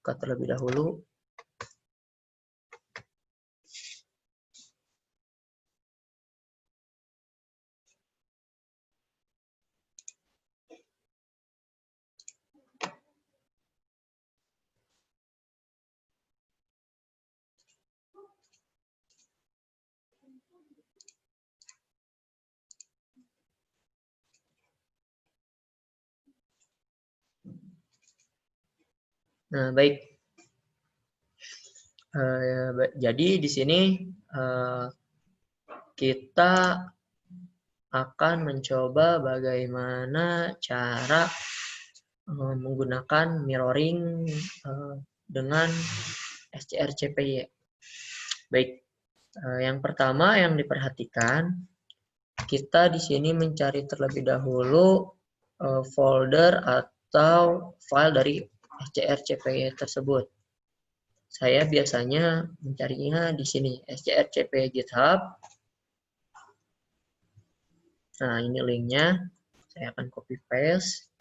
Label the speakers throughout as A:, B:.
A: buka terlebih dahulu. Nah, baik. Jadi di sini kita akan mencoba bagaimana cara menggunakan mirroring dengan SCRCPY. Baik, yang pertama yang diperhatikan, kita di sini mencari terlebih dahulu folder atau file dari SCRCPY tersebut. Saya biasanya mencarinya di sini, SCRCPY GitHub. Nah, ini linknya. Saya akan copy paste.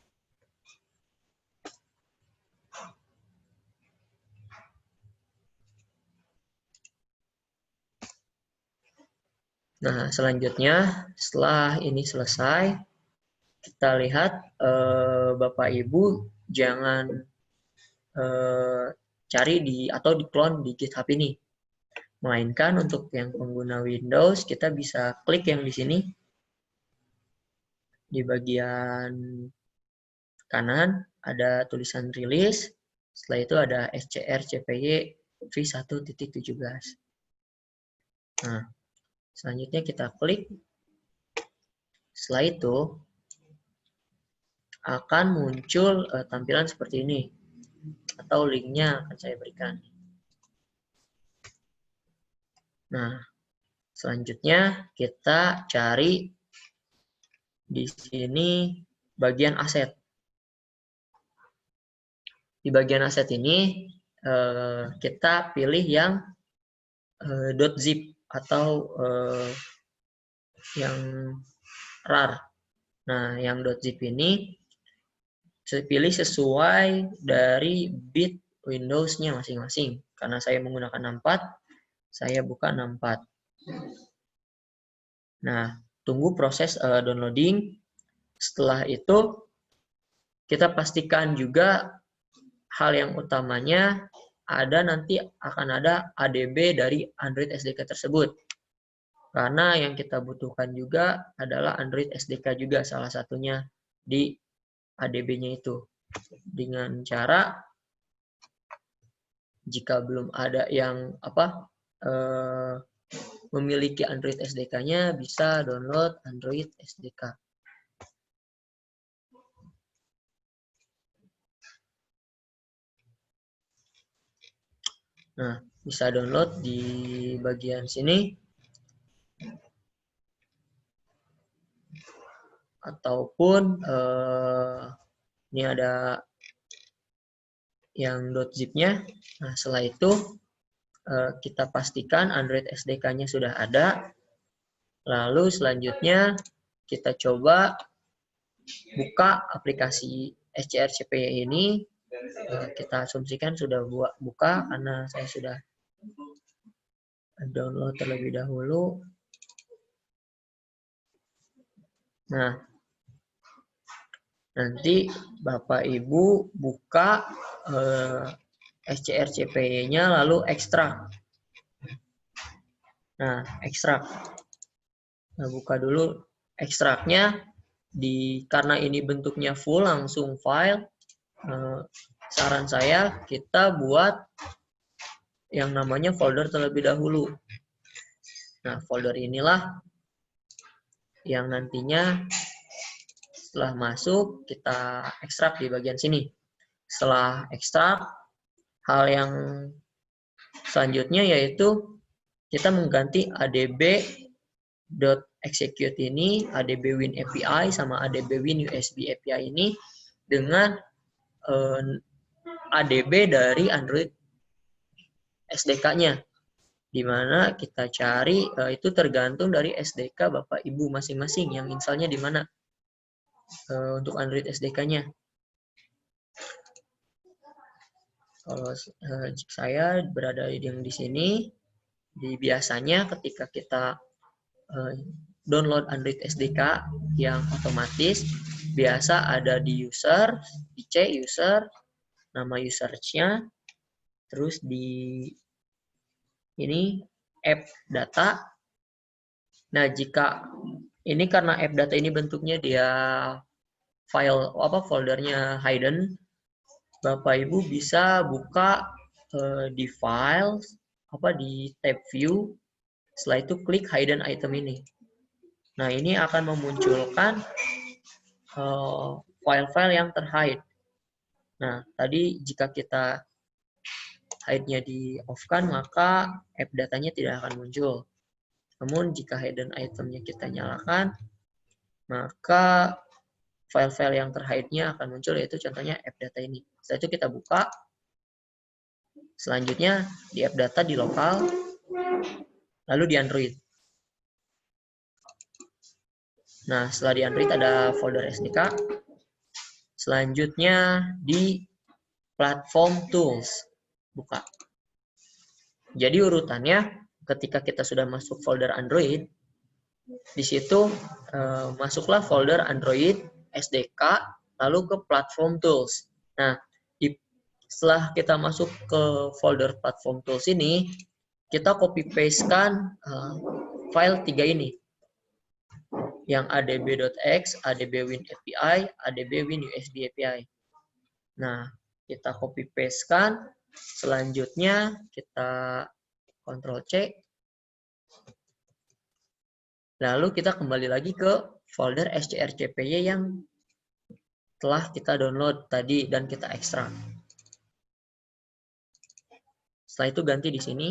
A: Nah, selanjutnya setelah ini selesai, kita lihat Bapak Ibu jangan cari atau di-clone di GitHub ini. Melainkan untuk yang pengguna Windows, kita bisa klik yang di sini. Di bagian kanan ada tulisan release. Setelah itu ada SCRCPY v1.17. Nah, selanjutnya kita klik. Setelah itu akan muncul tampilan seperti ini. Atau linknya akan saya berikan. Nah, selanjutnya kita cari di sini bagian aset. Di bagian aset ini kita pilih yang .zip atau yang rar. Nah, yang .zip ini saya pilih sesuai dari bit Windows-nya masing-masing. Karena saya menggunakan 64, saya buka 64. Nah, tunggu proses downloading. Setelah itu, kita pastikan juga hal yang utamanya nanti akan ada ADB dari Android SDK tersebut. Karena yang kita butuhkan juga adalah Android SDK juga salah satunya di ADB-nya itu. Dengan cara jika belum ada yang memiliki Android SDK-nya, bisa download Android SDK. Nah, bisa download di bagian sini. Ataupun ini ada yang .zip-nya. Nah, setelah itu kita pastikan Android SDK-nya sudah ada. Lalu selanjutnya kita coba buka aplikasi SCRCPY ini. Kita asumsikan sudah buka karena saya sudah download terlebih dahulu. Nah, nanti Bapak Ibu buka SCRCPY-nya lalu ekstrak. Nah, ekstrak. Nah, buka dulu ekstraknya. Karena ini bentuknya full langsung file, saran saya kita buat yang namanya folder terlebih dahulu. Nah, folder inilah yang nantinya setelah masuk kita ekstrak di bagian sini. Setelah ekstrak, hal yang selanjutnya yaitu kita mengganti adb.execute ini, adb.win API sama adb.win USB API ini dengan adb dari Android SDK-nya. Di mana kita cari itu tergantung dari SDK Bapak Ibu masing-masing yang installnya di mana untuk Android SDK-nya. Kalau saya berada yang di sini, biasanya ketika kita download Android SDK yang otomatis, biasa ada di user, di C user, nama usernya, terus di ini app data. Nah, jika ini karena app data ini bentuknya dia file foldernya hidden, Bapak Ibu bisa buka di file di tab view, setelah itu klik hidden item ini. Nah, ini akan memunculkan file-file yang terhide. Nah, tadi jika kita hide-nya di off-kan, maka app datanya tidak akan muncul. Namun jika hidden itemnya kita nyalakan, maka file-file yang terhide-nya akan muncul, yaitu contohnya app data ini. Setelah itu kita buka. Selanjutnya di app data di lokal, lalu di Android. Nah, setelah di Android ada folder SDK. Selanjutnya di platform tools. Buka. Jadi urutannya ketika kita sudah masuk folder Android, di situ masuklah folder Android SDK, lalu ke platform tools. Nah, setelah kita masuk ke folder platform tools ini, kita copy paste-kan file 3 ini. Yang adb.x, adb.win API, adb.win USB API. Nah, kita copy paste-kan. Selanjutnya kita Ctrl C. Lalu kita kembali lagi ke folder strcpy yang telah kita download tadi dan kita ekstrak. Setelah itu ganti di sini.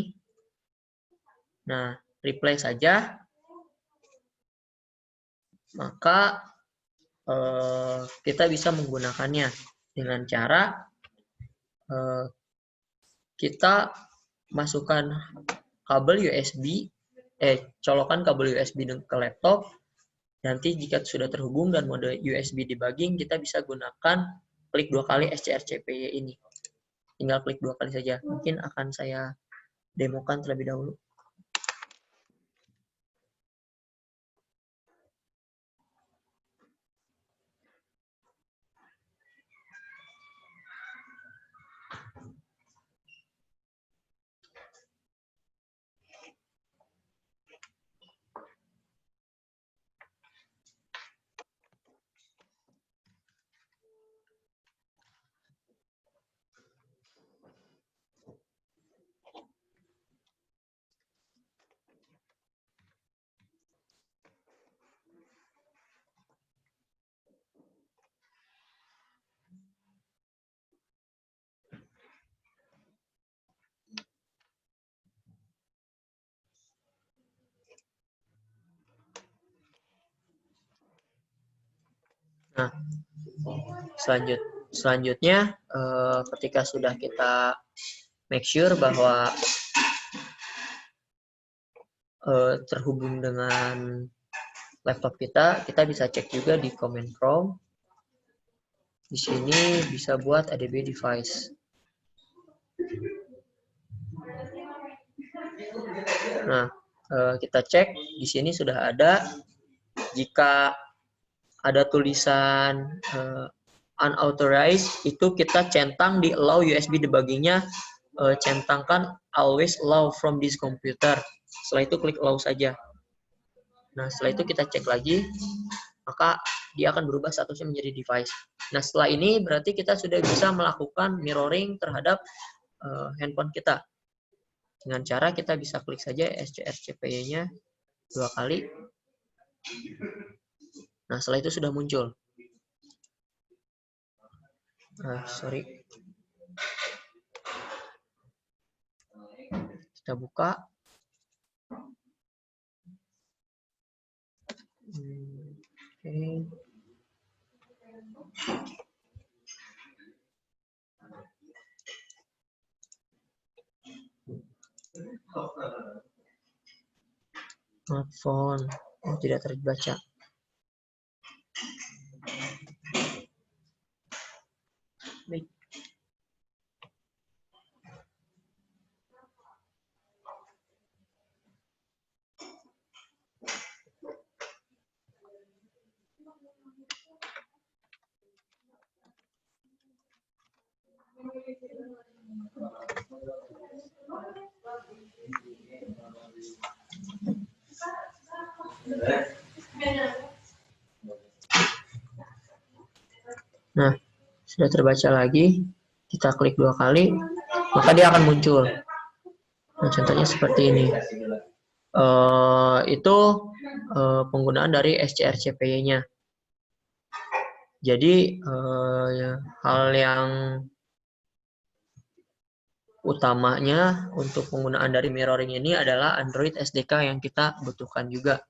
A: Nah, replay saja. Maka kita bisa menggunakannya dengan cara kita masukkan kabel USB, colokan kabel USB ke laptop. Nanti jika sudah terhubung dan mode USB debugging, kita bisa gunakan klik 2 kali strcpy ini. Tinggal klik 2 kali saja. Mungkin akan saya demokan terlebih dahulu. Nah, selanjutnya ketika sudah kita make sure bahwa terhubung dengan laptop kita bisa cek juga di command prompt. Di sini bisa buat adb device. Nah, kita cek di sini sudah ada. Jika ada tulisan unauthorized, itu kita centang di allow USB debuggingnya, centangkan always allow from this computer. Setelah itu klik allow saja. Nah, setelah itu kita cek lagi, maka dia akan berubah statusnya menjadi device. Nah, setelah ini berarti kita sudah bisa melakukan mirroring terhadap handphone kita. Dengan cara kita bisa klik saja strcpy-nya 2 kali. Nah, setelah itu sudah muncul. Sorry. Kita buka. Oke. Smartphone. Oh, tidak terbaca. Baik. Nah, sudah terbaca lagi. Kita klik 2 kali, maka dia akan muncul. Nah, contohnya seperti ini. Itu penggunaan dari SCRCPY-nya. Jadi hal yang utamanya untuk penggunaan dari mirroring ini adalah Android SDK yang kita butuhkan juga.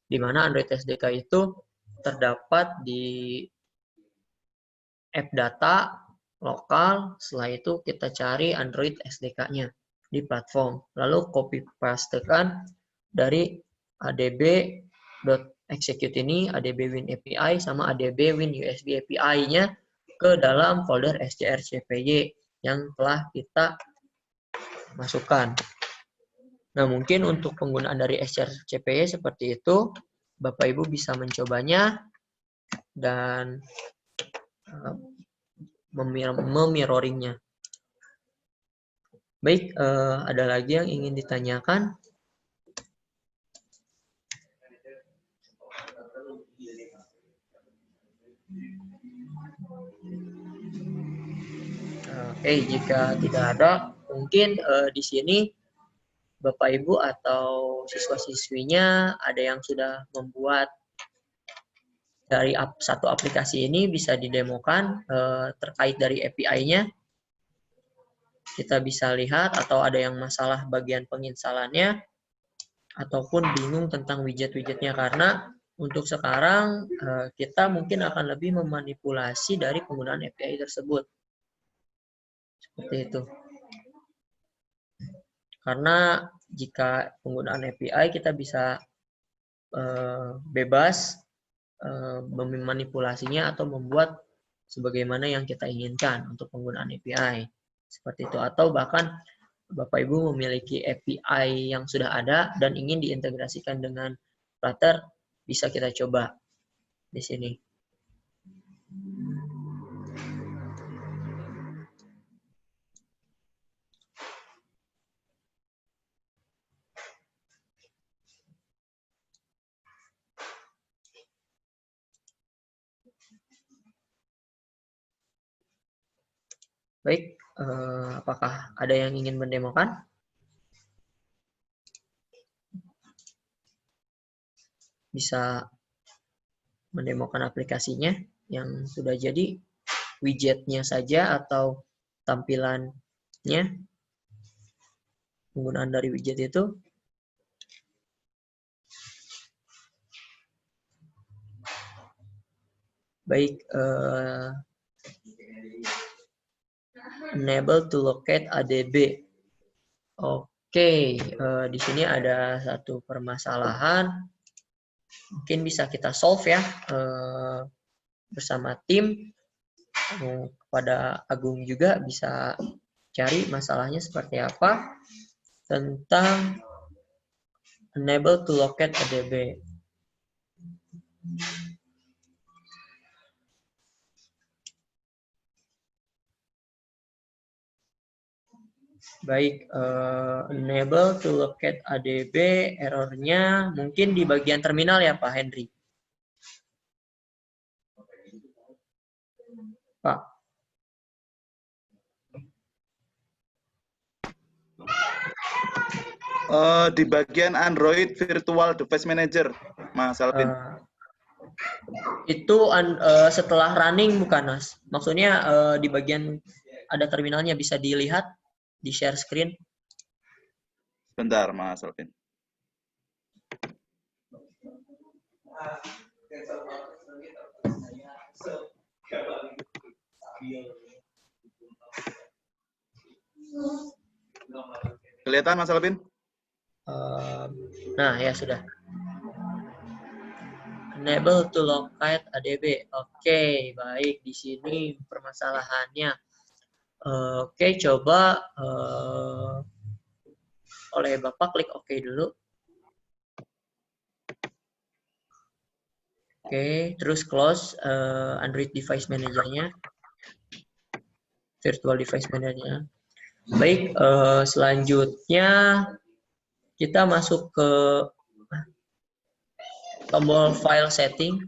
A: Di mana Android SDK itu terdapat di app data lokal, setelah itu kita cari Android SDK-nya di platform. Lalu copy pastekan dari adb.execute ini, adb win API sama adb win USB API-nya ke dalam folder SCRCPY yang telah kita masukkan. Nah, mungkin untuk penggunaan dari SCRCPY seperti itu, Bapak Ibu bisa mencobanya dan memirroringnya. Baik, ada lagi yang ingin ditanyakan? Oke, jika tidak ada, mungkin di sini Bapak Ibu atau siswa-siswinya ada yang sudah membuat dari satu aplikasi ini bisa didemokan terkait dari API-nya. Kita bisa lihat atau ada yang masalah bagian penginstalannya ataupun bingung tentang widget-widgetnya karena untuk sekarang kita mungkin akan lebih memanipulasi dari penggunaan API tersebut. Seperti itu. Karena jika penggunaan API kita bisa bebas memanipulasinya atau membuat sebagaimana yang kita inginkan untuk penggunaan API. Seperti itu. Atau bahkan Bapak Ibu memiliki API yang sudah ada dan ingin diintegrasikan dengan Flutter, bisa kita coba di sini. Baik, apakah ada yang ingin mendemokan? Bisa mendemokan aplikasinya yang sudah jadi, widgetnya saja atau tampilannya, penggunaan dari widget itu. Baik, enable to locate ADB. Oke, di sini ada satu permasalahan. Mungkin bisa kita solve ya bersama tim. Kepada Agung juga bisa cari masalahnya seperti apa tentang enable to locate ADB. Baik, enable to locate ADB, errornya mungkin di bagian terminal ya Pak Henry. Pak.
B: Di bagian Android Virtual Device Manager, Mas Alvin.
A: Itu setelah running bukan, Mas? Maksudnya di bagian ada terminalnya, bisa dilihat di share screen.
B: Bentar, Mas Alvin. Kelihatan, Mas Alvin?
A: Nah, ya sudah. Enable to locate ADB. Oke, baik. Di sini permasalahannya. Oke, coba oleh Bapak klik OK dulu. Oke, terus close Android Device Manager-nya. virtual device manager. Baik, selanjutnya kita masuk ke tombol file setting,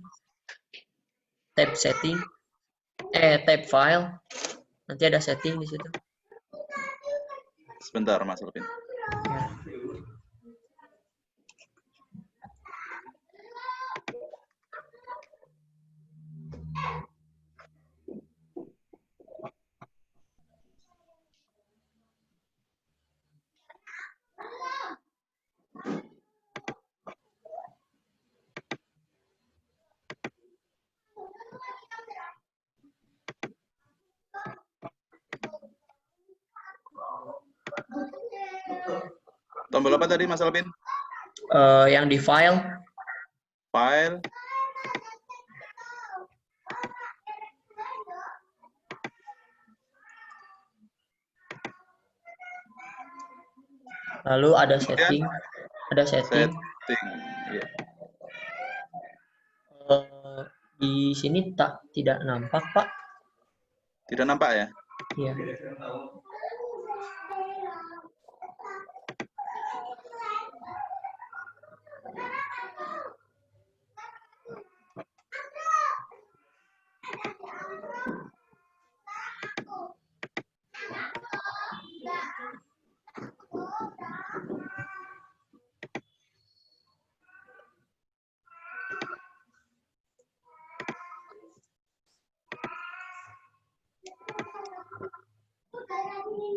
A: tab setting, tab file. Nanti ada setting di situ.
B: Sebentar, Mas Alvin.
A: Ya.
B: Tombol apa tadi, Mas Alvin?
A: Yang di file.
B: File.
A: Lalu ada setting. Ada setting.
B: Ya.
A: Di sini tidak nampak, Pak.
B: Tidak nampak ya?
A: Iya.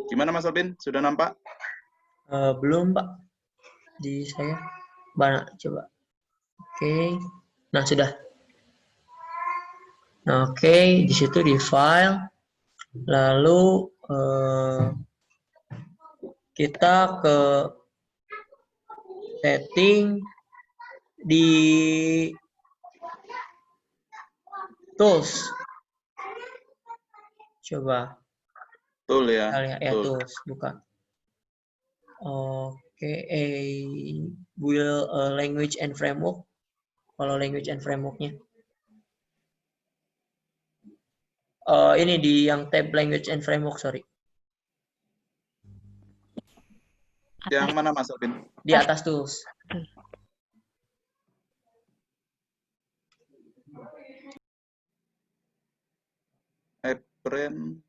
B: Gimana, Mas Alvin? Sudah nampak?
A: Belum, Pak. Di saya. Mana? Coba. Oke. Nah, sudah. Nah, oke. Di situ di file. Lalu kita ke setting di tools. Coba.
B: Tool ya.
A: Ya, tools. Bukan. Oke. Will language and framework. Kalau language and frameworknya. Ini di yang tab language and framework, sorry.
B: Yang mana, Mas Alvin?
A: Di atas tools.
B: Apprend.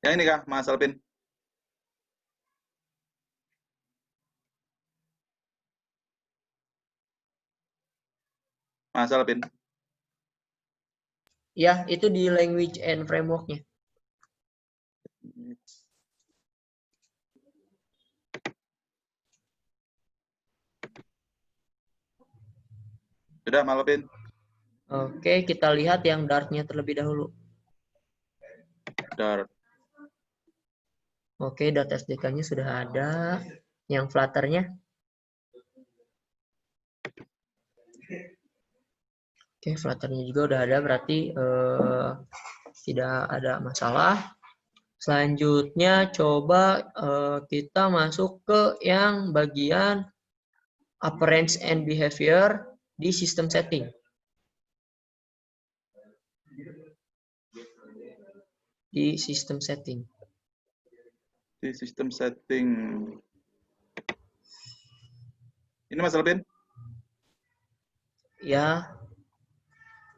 B: Yang ini kah, Mas Alvin? Mas Alvin.
A: Ya, itu di language and framework-nya.
B: Sudah, Mas Alvin?
A: Oke, kita lihat yang Dart-nya terlebih dahulu.
B: Dart.
A: Oke, Dart SDK-nya sudah ada. Yang Flutter-nya. Oke, Flutter-nya juga udah ada, berarti tidak ada masalah. Selanjutnya, coba kita masuk ke yang bagian Appearance and Behavior di System Setting. Di System Setting.
B: Di System Setting. Ini, Mas Alvin?
A: Ya,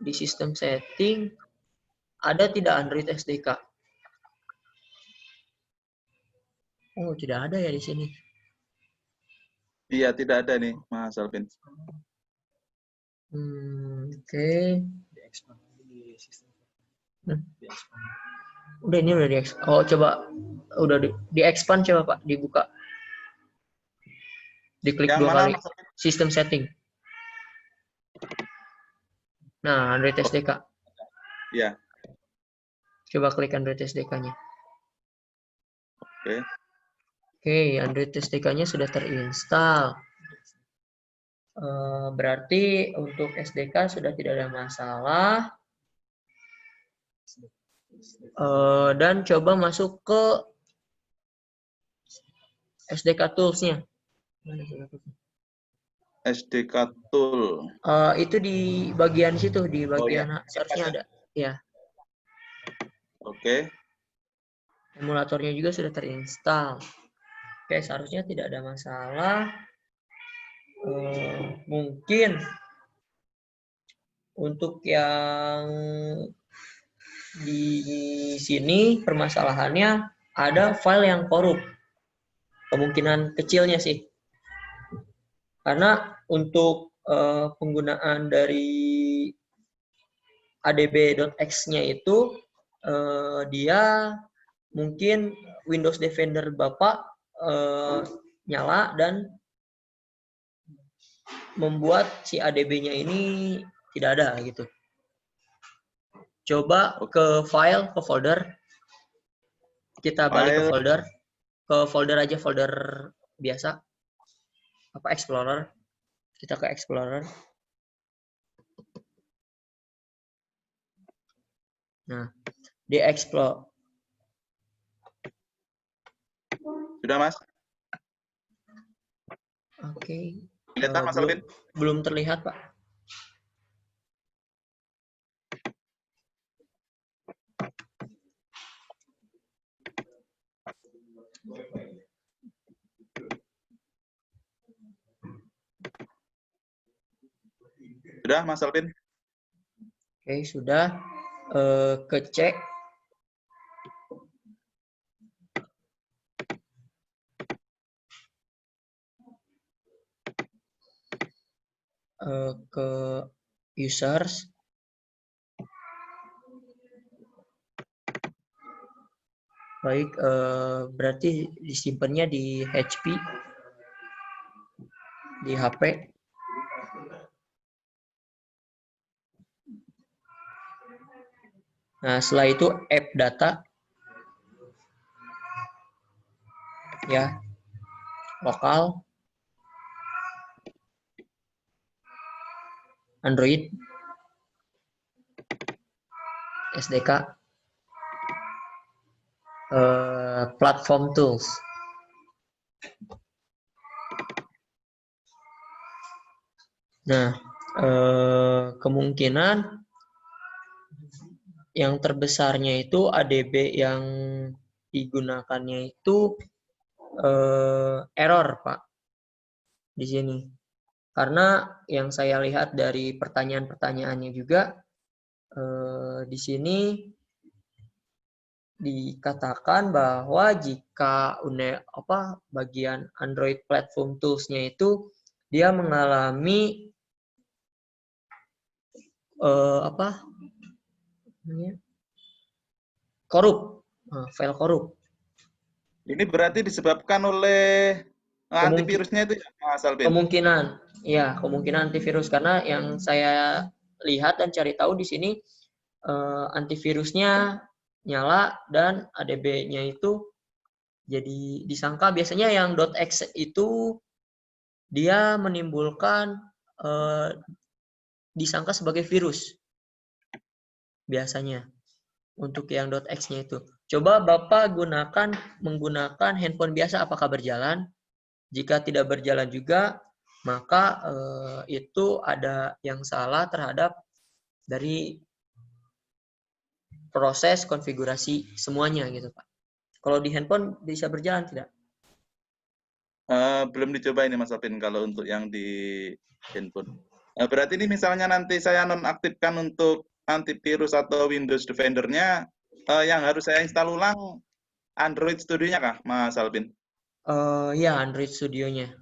A: di System Setting ada tidak Android SDK? Oh, tidak ada ya di sini.
B: Iya, tidak ada nih, Mas Alvin.
A: Oke. Udah, ini udah di-expand. Oh, coba udah di-expand, coba Pak, dibuka. Diklik
B: Yang
A: 2
B: mana,
A: kali.
B: Mas Alvin?
A: System Setting. Nah, Android SDK.
B: Iya.
A: Coba klik Android SDK-nya.
B: Oke.
A: Oke, Android SDK-nya sudah terinstall. Berarti untuk SDK sudah tidak ada masalah. Dan coba masuk ke SDK Tools-nya.
B: SDK Tool.
A: Itu di bagian situ, di
B: Oh ya,
A: bagian search-nya ada. Ya,
B: oke.
A: emulatornya juga sudah terinstall. Oke, seharusnya tidak ada masalah. Mungkin untuk yang di sini permasalahannya ada file yang korup. Kemungkinan kecilnya sih. Karena untuk penggunaan dari adb.x-nya itu dia mungkin Windows Defender Bapak nyala dan membuat si ADB-nya ini tidak ada gitu. Coba ke file, ke folder. Kita balik ke folder aja, folder biasa. Apa Explorer. Kita ke Explorer. Nah, di Explore.
B: Sudah, Mas?
A: Oke.
B: Kelihatan, Mas Alvin?
A: Belum terlihat, Pak.
B: Sudah, Mas Alvin?
A: Oke, sudah. Kecek. Ke users. Baik, berarti disimpannya di HP, di HP. Nah, setelah itu app data, ya, lokal, Android, SDK, platform tools. Nah, kemungkinan yang terbesarnya itu ADB yang digunakannya itu error, Pak, di sini. Karena yang saya lihat dari pertanyaan-pertanyaannya juga di sini dikatakan bahwa jika bagian Android Platform Tools-nya itu dia mengalami korup, file korup.
B: Ini berarti disebabkan oleh antivirusnya itu ya, Mas Alvin?
A: Kemungkinan antivirus, karena yang saya lihat dan cari tahu di sini antivirusnya nyala dan ADB-nya itu jadi disangka biasanya yang .exe itu dia menimbulkan disangka sebagai virus biasanya untuk yang .exe-nya itu. Coba Bapak menggunakan handphone biasa, apakah berjalan? Jika tidak berjalan juga, maka itu ada yang salah terhadap dari proses konfigurasi semuanya gitu, Pak. Kalau di handphone bisa berjalan tidak?
B: Belum dicoba ini, Mas Alvin, kalau untuk yang di handphone. Berarti ini misalnya nanti saya nonaktifkan untuk antivirus atau Windows Defender-nya, yang harus saya install ulang Android Studio-nya kah, Mas Alvin?
A: Ya, Android Studio-nya.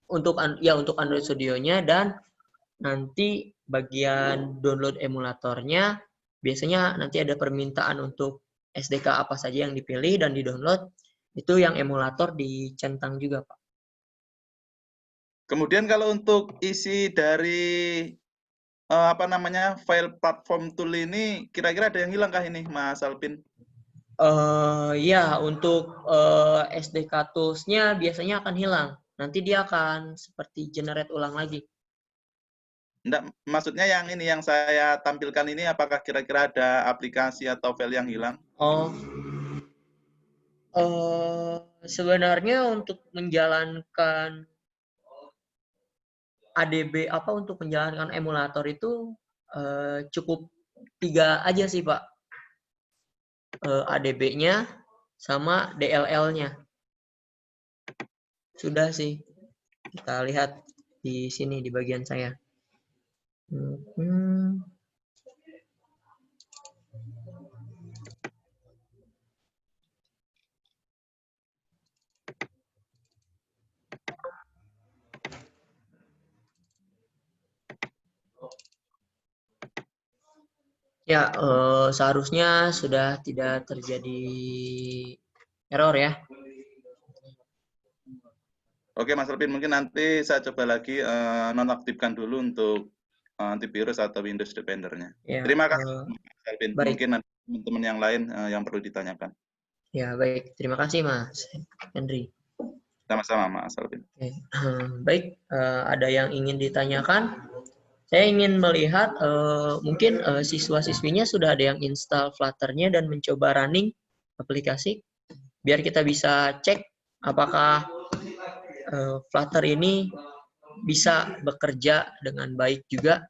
A: Untuk Android Studio-nya, dan nanti bagian download emulatornya biasanya nanti ada permintaan untuk SDK apa saja yang dipilih dan di-download. Itu yang emulator dicentang juga, Pak.
B: Kemudian kalau untuk isi dari file platform tool ini, kira-kira ada yang hilang kah ini, Mas Alvin?
A: Ya, untuk SDK tools-nya biasanya akan hilang. Nanti dia akan seperti generate ulang lagi.
B: Enggak, maksudnya yang ini yang saya tampilkan ini, apakah kira-kira ada aplikasi atau file yang hilang?
A: Oh, Sebenarnya untuk menjalankan ADB untuk menjalankan emulator itu cukup 3 aja sih Pak. ADB-nya sama DLL-nya. Sudah sih. Kita lihat di sini di bagian saya. Ya, seharusnya sudah tidak terjadi error ya.
B: Oke, Mas Alvin, mungkin nanti saya coba lagi nonaktifkan dulu untuk antivirus atau Windows Defender-nya.
A: Ya,
B: Terima kasih, Mas Alvin.
A: baik.
B: Mungkin nanti teman-teman yang lain yang perlu ditanyakan.
A: Ya, baik. Terima kasih, Mas Henry.
B: Sama-sama, Mas Alvin.
A: Oke. Baik, ada yang ingin ditanyakan? Saya ingin melihat mungkin siswa-siswinya sudah ada yang install Flutter-nya dan mencoba running aplikasi, biar kita bisa cek apakah Flutter ini bisa bekerja dengan baik juga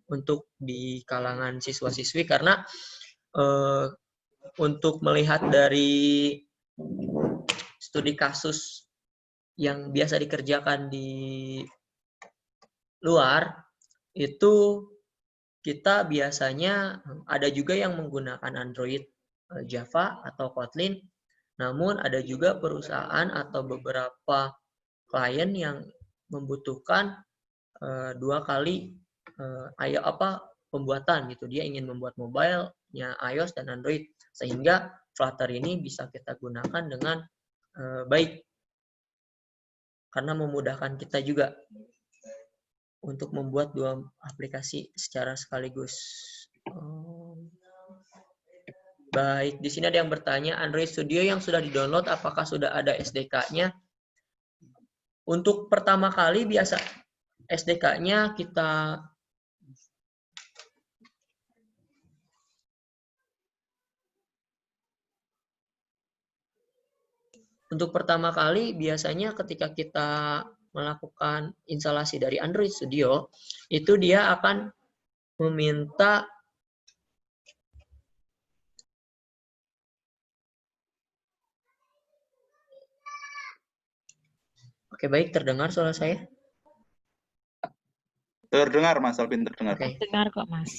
A: untuk di kalangan siswa-siswi, karena untuk melihat dari studi kasus yang biasa dikerjakan di luar, itu kita biasanya ada juga yang menggunakan Android, Java, atau Kotlin, namun ada juga perusahaan atau beberapa klien yang membutuhkan 2 kali pembuatan gitu. Dia ingin membuat mobile-nya iOS dan Android, sehingga Flutter ini bisa kita gunakan dengan baik, karena memudahkan kita juga untuk membuat 2 aplikasi secara sekaligus. Baik, di sini ada yang bertanya, Android Studio yang sudah di-download apakah sudah ada SDK-nya? Untuk pertama kali biasa SDK-nya kita biasanya ketika kita melakukan instalasi dari Android Studio, itu dia akan meminta Oke, baik, terdengar suara saya?
B: Terdengar, Mas Alvin, terdengar.
A: Oke.
C: Terdengar kok, Mas.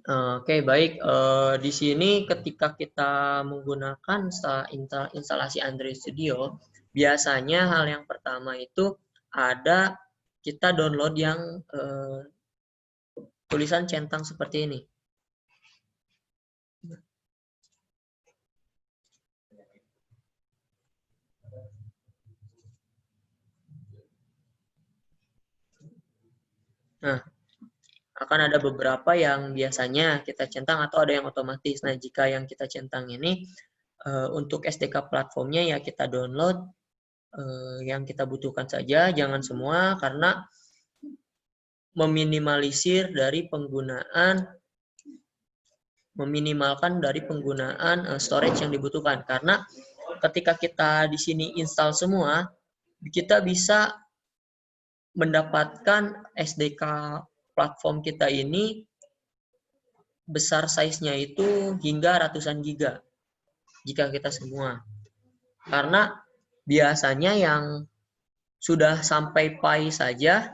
A: Oke, baik. Di sini ketika kita menggunakan instalasi Android Studio, biasanya hal yang pertama itu ada kita download yang tulisan centang seperti ini. Nah, akan ada beberapa yang biasanya kita centang atau ada yang otomatis. Nah, jika yang kita centang ini untuk SDK platformnya ya kita download yang kita butuhkan saja, jangan semua, karena meminimalkan dari penggunaan storage yang dibutuhkan. Karena ketika kita di sini install semua, kita bisa mendapatkan SDK platform kita ini besar size-nya itu hingga ratusan giga jika kita semua. Karena biasanya yang sudah sampai pi saja,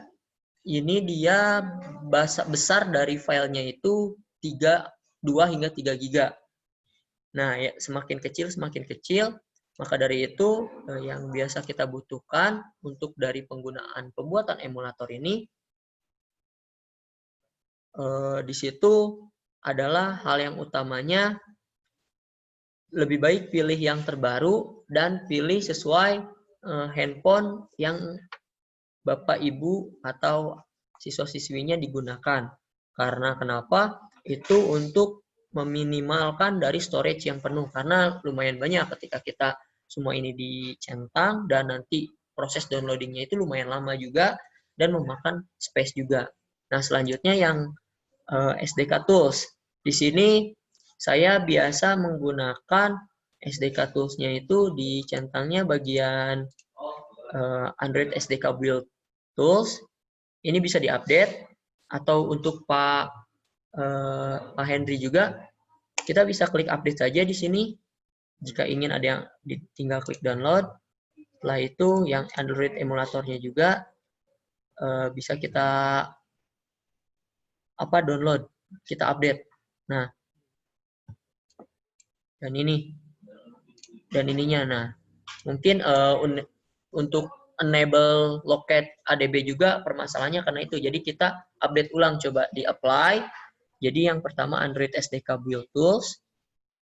A: ini dia besar dari filenya itu 2 hingga 3 giga. Nah, ya, semakin kecil, maka dari itu yang biasa kita butuhkan untuk dari pembuatan emulator ini, di situ adalah hal yang utamanya lebih baik pilih yang terbaru dan pilih sesuai handphone yang Bapak Ibu atau siswa-siswinya digunakan. Karena kenapa? Itu untuk meminimalkan dari storage yang penuh, karena lumayan banyak ketika kita semua ini dicentang dan nanti proses downloadingnya itu lumayan lama juga dan memakan space juga. Nah, selanjutnya yang SDK tools. Di sini Saya biasa menggunakan SDK Tools-nya itu di centangnya bagian Android SDK Build Tools. Ini bisa diupdate, atau untuk Pak Henry juga, kita bisa klik update saja di sini. Jika ingin ada yang tinggal klik download. Setelah itu yang Android emulatornya juga bisa kita download, kita update. Nah, dan ininya. Nah, mungkin untuk enable locate ADB juga permasalahannya karena itu. Jadi kita update ulang, coba di apply. Jadi yang pertama Android SDK Build Tools,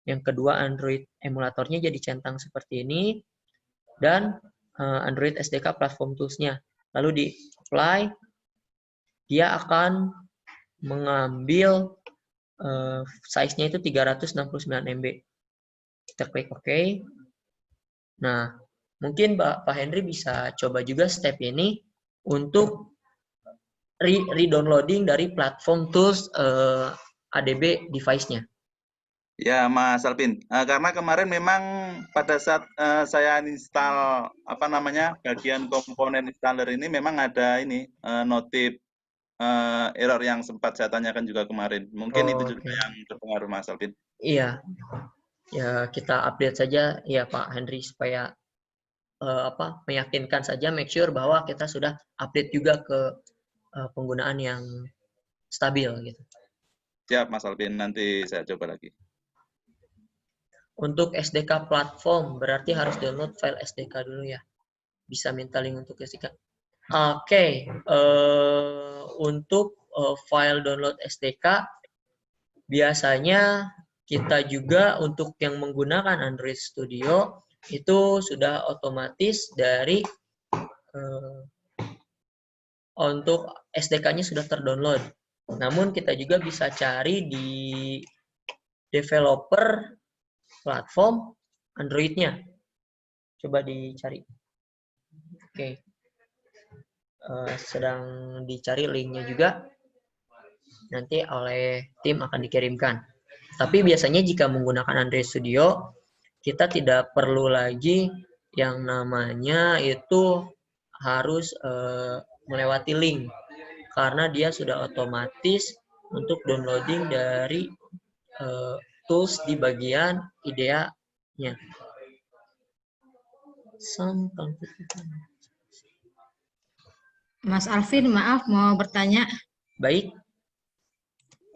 A: yang kedua Android emulatornya jadi centang seperti ini, dan Android SDK Platform Tools-nya. Lalu di apply, dia akan mengambil size-nya itu 369 MB. Kita klik OK. Nah, mungkin Pak Henry bisa coba juga step ini untuk re-downloading dari platform tools ADB device-nya.
B: Ya, Mas Alvin. Karena kemarin memang pada saat saya install bagian komponen installer ini memang ada ini notif error yang sempat saya tanyakan juga kemarin. Mungkin itu juga yang berpengaruh, Mas Alvin.
A: Iya, ya kita update saja ya Pak Henry supaya meyakinkan saja, make sure bahwa kita sudah update juga ke penggunaan yang stabil gitu.
B: Siap, Mas Alvin. Nanti saya coba lagi.
A: Untuk SDK platform berarti harus download file SDK dulu ya. Bisa minta link untuk SDK. Oke, untuk file download SDK biasanya kita juga untuk yang menggunakan Android Studio itu sudah otomatis dari untuk SDK-nya sudah terdownload. Namun kita juga bisa cari di developer platform Android-nya. Coba dicari. Oke. Sedang dicari linknya juga. Nanti oleh tim akan dikirimkan. Tapi biasanya jika menggunakan Android Studio, kita tidak perlu lagi yang namanya itu harus melewati link. Karena dia sudah otomatis untuk downloading dari tools di bagian IDEA-nya.
C: Mas Alvin, maaf mau bertanya.
A: Baik.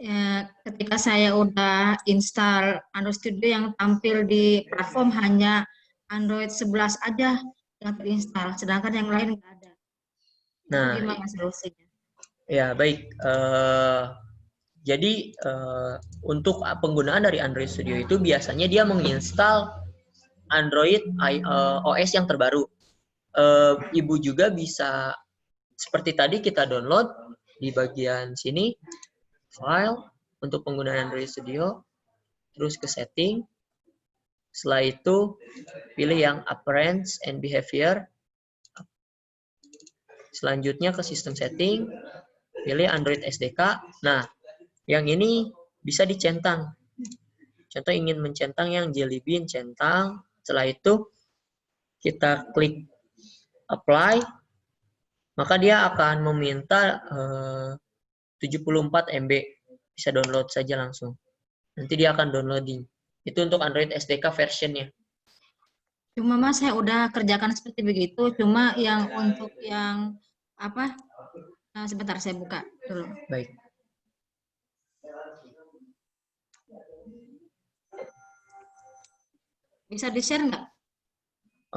C: Ya, ketika saya udah install Android Studio yang tampil di platform hanya Android 11 aja yang terinstall, sedangkan yang lain nggak ada.
A: Nah,
C: itu gimana solusinya?
A: Ya, baik. Jadi untuk penggunaan dari Android Studio itu biasanya dia menginstal Android OS yang terbaru. Ibu juga bisa seperti tadi kita download di bagian sini file untuk penggunaan Android Studio, terus ke setting. Setelah itu pilih yang appearance and behavior. Selanjutnya ke sistem setting, pilih Android SDK. Nah, yang ini bisa dicentang. Contoh ingin mencentang yang Jelly Bean, centang. Setelah itu kita klik apply, maka dia akan meminta 74 MB. Bisa download saja langsung. Nanti dia akan downloading. Itu untuk Android SDK versionnya.
C: Cuma Mas, saya udah kerjakan seperti begitu. Cuma yang untuk yang apa? Sebentar saya buka dulu.
A: Baik.
C: Bisa di-share nggak?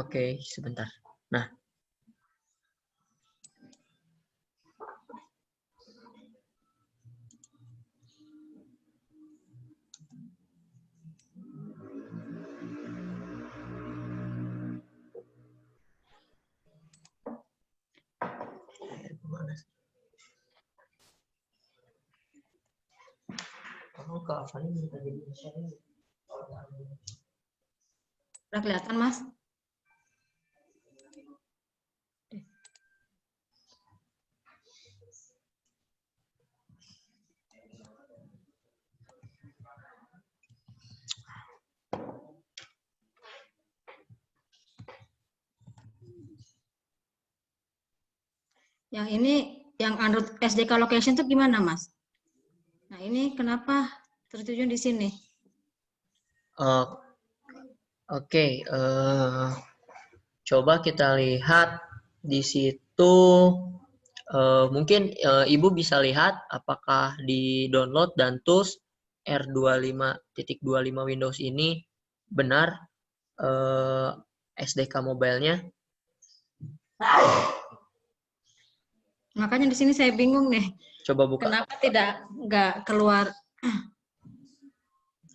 A: Oke, sebentar. Nah.
C: Udah kelihatan, Mas? Yang ini, yang Android SDK location itu gimana, Mas? Nah, ini kenapa tertuju di sini?
A: Oke, coba kita lihat di situ. Mungkin Ibu bisa lihat apakah di download dan tools R25.25 Windows ini benar SDK mobile-nya.
C: Makanya di sini saya bingung nih.
A: Coba buka.
C: Kenapa nggak keluar?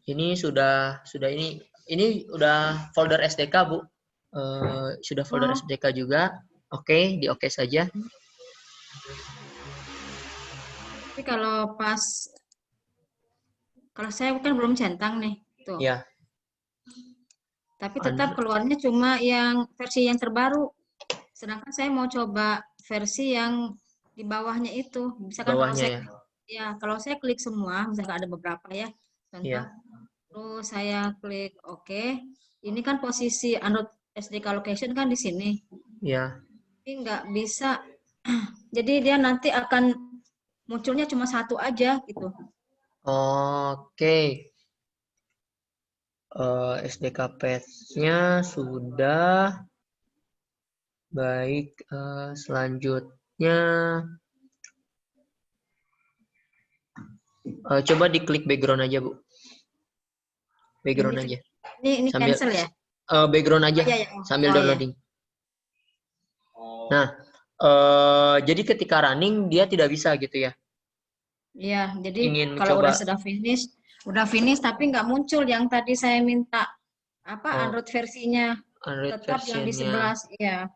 A: Ini sudah ini udah folder SDK, Bu. Sudah folder SDK juga. Oke, di oke saja.
C: Tapi kalau saya kan belum centang nih, tuh.
A: Ya.
C: Tapi tetap keluarnya cuma yang versi yang terbaru. Sedangkan saya mau coba versi yang di bawahnya itu. Misalkan
A: Bawahnya,
C: kalau saya klik semua, misalkan ada beberapa ya, contoh.
A: Ya.
C: Terus saya klik oke. Ini kan posisi Android SDK location kan di sini.
A: Ya.
C: Tapi nggak bisa. Jadi dia nanti akan munculnya cuma satu aja gitu.
A: Oke. SDK patch-nya sudah. Baik, selanjutnya coba diklik background aja, Bu. Background aja.
C: Ini
A: sambil
C: cancel ya?
A: Background aja
C: Ya.
A: sambil downloading. Nah, jadi ketika running dia tidak bisa gitu ya?
C: Iya, jadi
A: Ingin
C: kalau
A: coba.
C: udah finish tapi nggak muncul yang tadi saya minta Android versinya.
A: Android
C: tetap
A: versinya.
C: yang di 11 ya.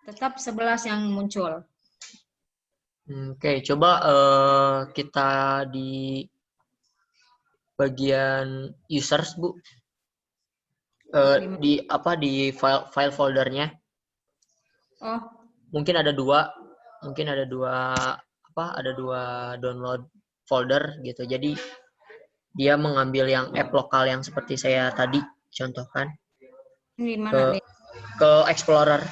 C: Tetap 11 yang muncul.
A: Oke, coba kita di bagian users, Bu. Di file foldernya.
C: Oh.
A: Mungkin ada dua download folder gitu. Jadi dia mengambil yang app lokal yang seperti saya tadi contohkan.
C: Ini mana nih?
A: Ke Explorer.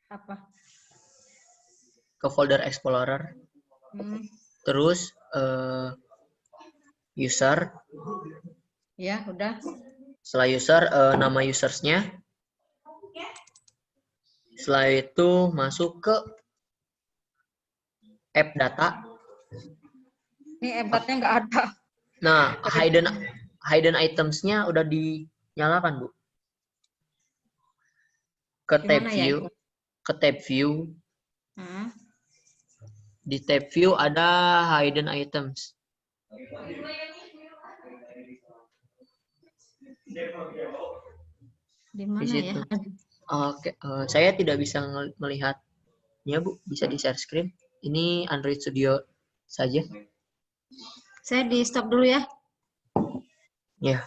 C: Apa?
A: Ke folder Explorer. Terus user.
C: Ya, udah.
A: Setelah user, nama usersnya. Setelah itu masuk ke app data.
C: Ini app datanya nggak ada.
A: Nah, hidden items-nya udah dinyalakan, Bu. Ke tab view. Ya? Ke tab view. Di tab view ada hidden items.
C: Di mana ya?
A: Oke, saya tidak bisa melihatnya, Bu. Bisa di share screen. Ini Android Studio saja.
C: Saya di stop dulu ya.
A: Ya.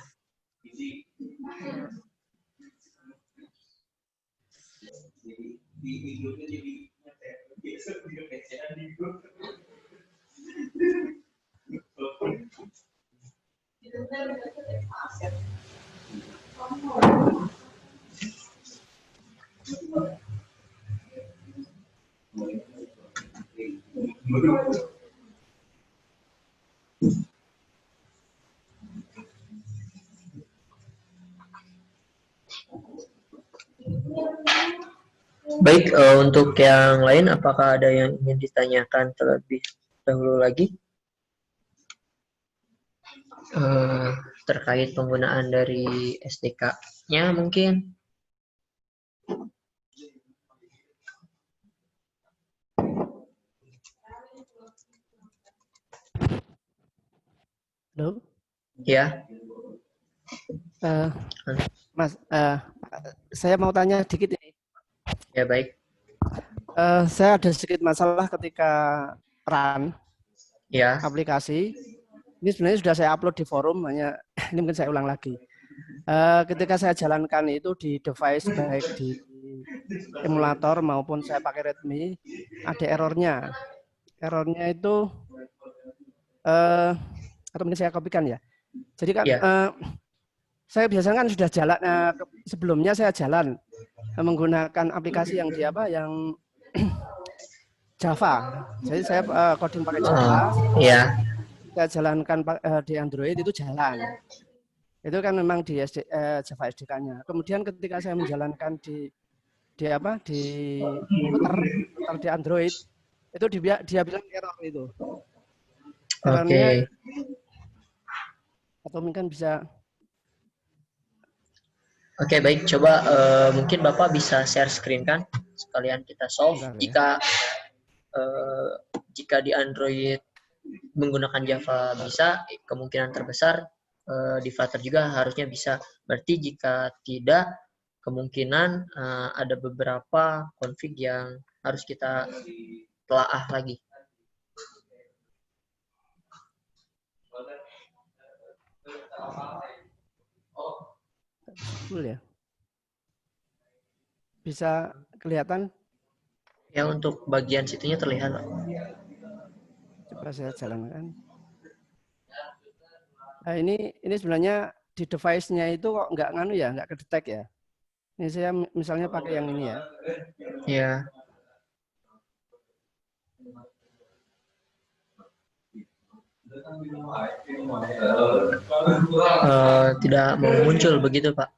A: Baik, untuk yang lain, apakah ada yang ingin ditanyakan terlebih dahulu lagi? Terkait penggunaan dari SDK-nya mungkin?
D: Halo?
A: Ya.
D: Mas, saya mau tanya dikit ini.
A: Ya, baik.
D: Saya ada sedikit masalah ketika run aplikasi. Ini sebenarnya sudah saya upload di forum, hanya ini mungkin saya ulang lagi. Ketika saya jalankan itu di device, baik di emulator maupun saya pakai Redmi, ada errornya. Errornya itu, atau mungkin saya kopikan ya. Jadi kan saya biasanya kan sudah jalan, sebelumnya saya jalan. menggunakan aplikasi yang di apa, yang Java. Jadi saya coding pakai Java.
A: Iya.
D: Saya jalankan di Android itu jalan. Itu kan memang di Java SDK-nya. Kemudian ketika saya menjalankan di router di Android, itu dia bilang error itu. Errornya, atau mungkin bisa.
A: Oke, baik. Coba mungkin Bapak bisa share screen kan, sekalian kita solve. Jika di Android menggunakan Java bisa, kemungkinan terbesar di Flutter juga harusnya bisa. Berarti jika tidak, kemungkinan ada beberapa config yang harus kita telaah lagi.
D: Full ya? Bisa kelihatan?
A: Ya, untuk bagian situnya terlihat.
D: Coba saya jalankan. Nah, ini sebenarnya di device-nya itu kok nggak nganu ya, nggak kedetek ya. Ini saya misalnya pakai yang ini ya.
A: Ya. Tidak mau muncul begitu, Pak.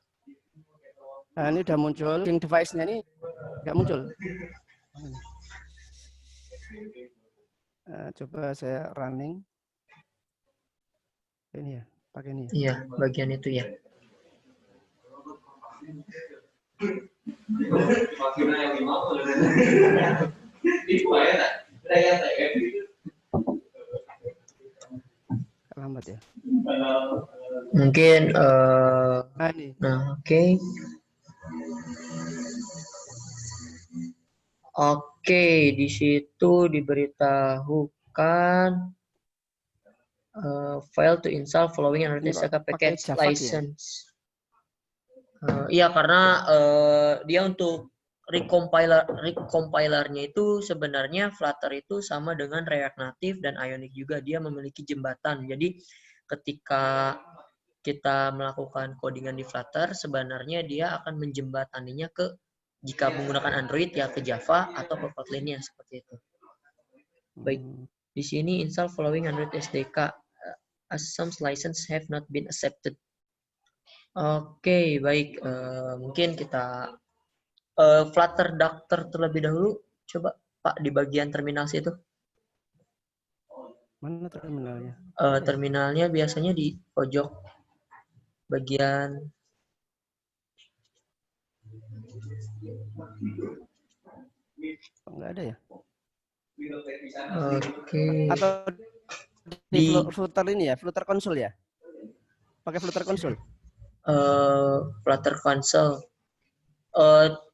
D: Nah, ini udah muncul. Yang device-nya ini nggak muncul. Nah, coba saya running. Ini ya, pakai ini ya.
A: Iya, bagian itu ya.
D: Lambat ya.
A: Mungkin
D: ini.
A: Nah, oke. Oke, di situ diberitahukan file to install following Android SDK package license. Iya, karena dia untuk recompilernya itu sebenarnya Flutter itu sama dengan React Native dan Ionic juga, dia memiliki jembatan. Jadi ketika kita melakukan codingan di Flutter, sebenarnya dia akan menjembataninya ke, jika menggunakan Android ya ke Java atau ke Kotlin-nya seperti itu. Baik, di sini install following Android SDK as some license have not been accepted. Oke, baik. Mungkin kita Flutter Doctor terlebih dahulu. Coba Pak di bagian terminal situ.
D: Mana terminalnya?
A: Terminalnya biasanya di pojok bagian.
D: Enggak ada ya?
A: Oke.
D: Atau di Flutter ini ya, Flutter Console ya? Pakai Flutter Console?
A: Flutter Console.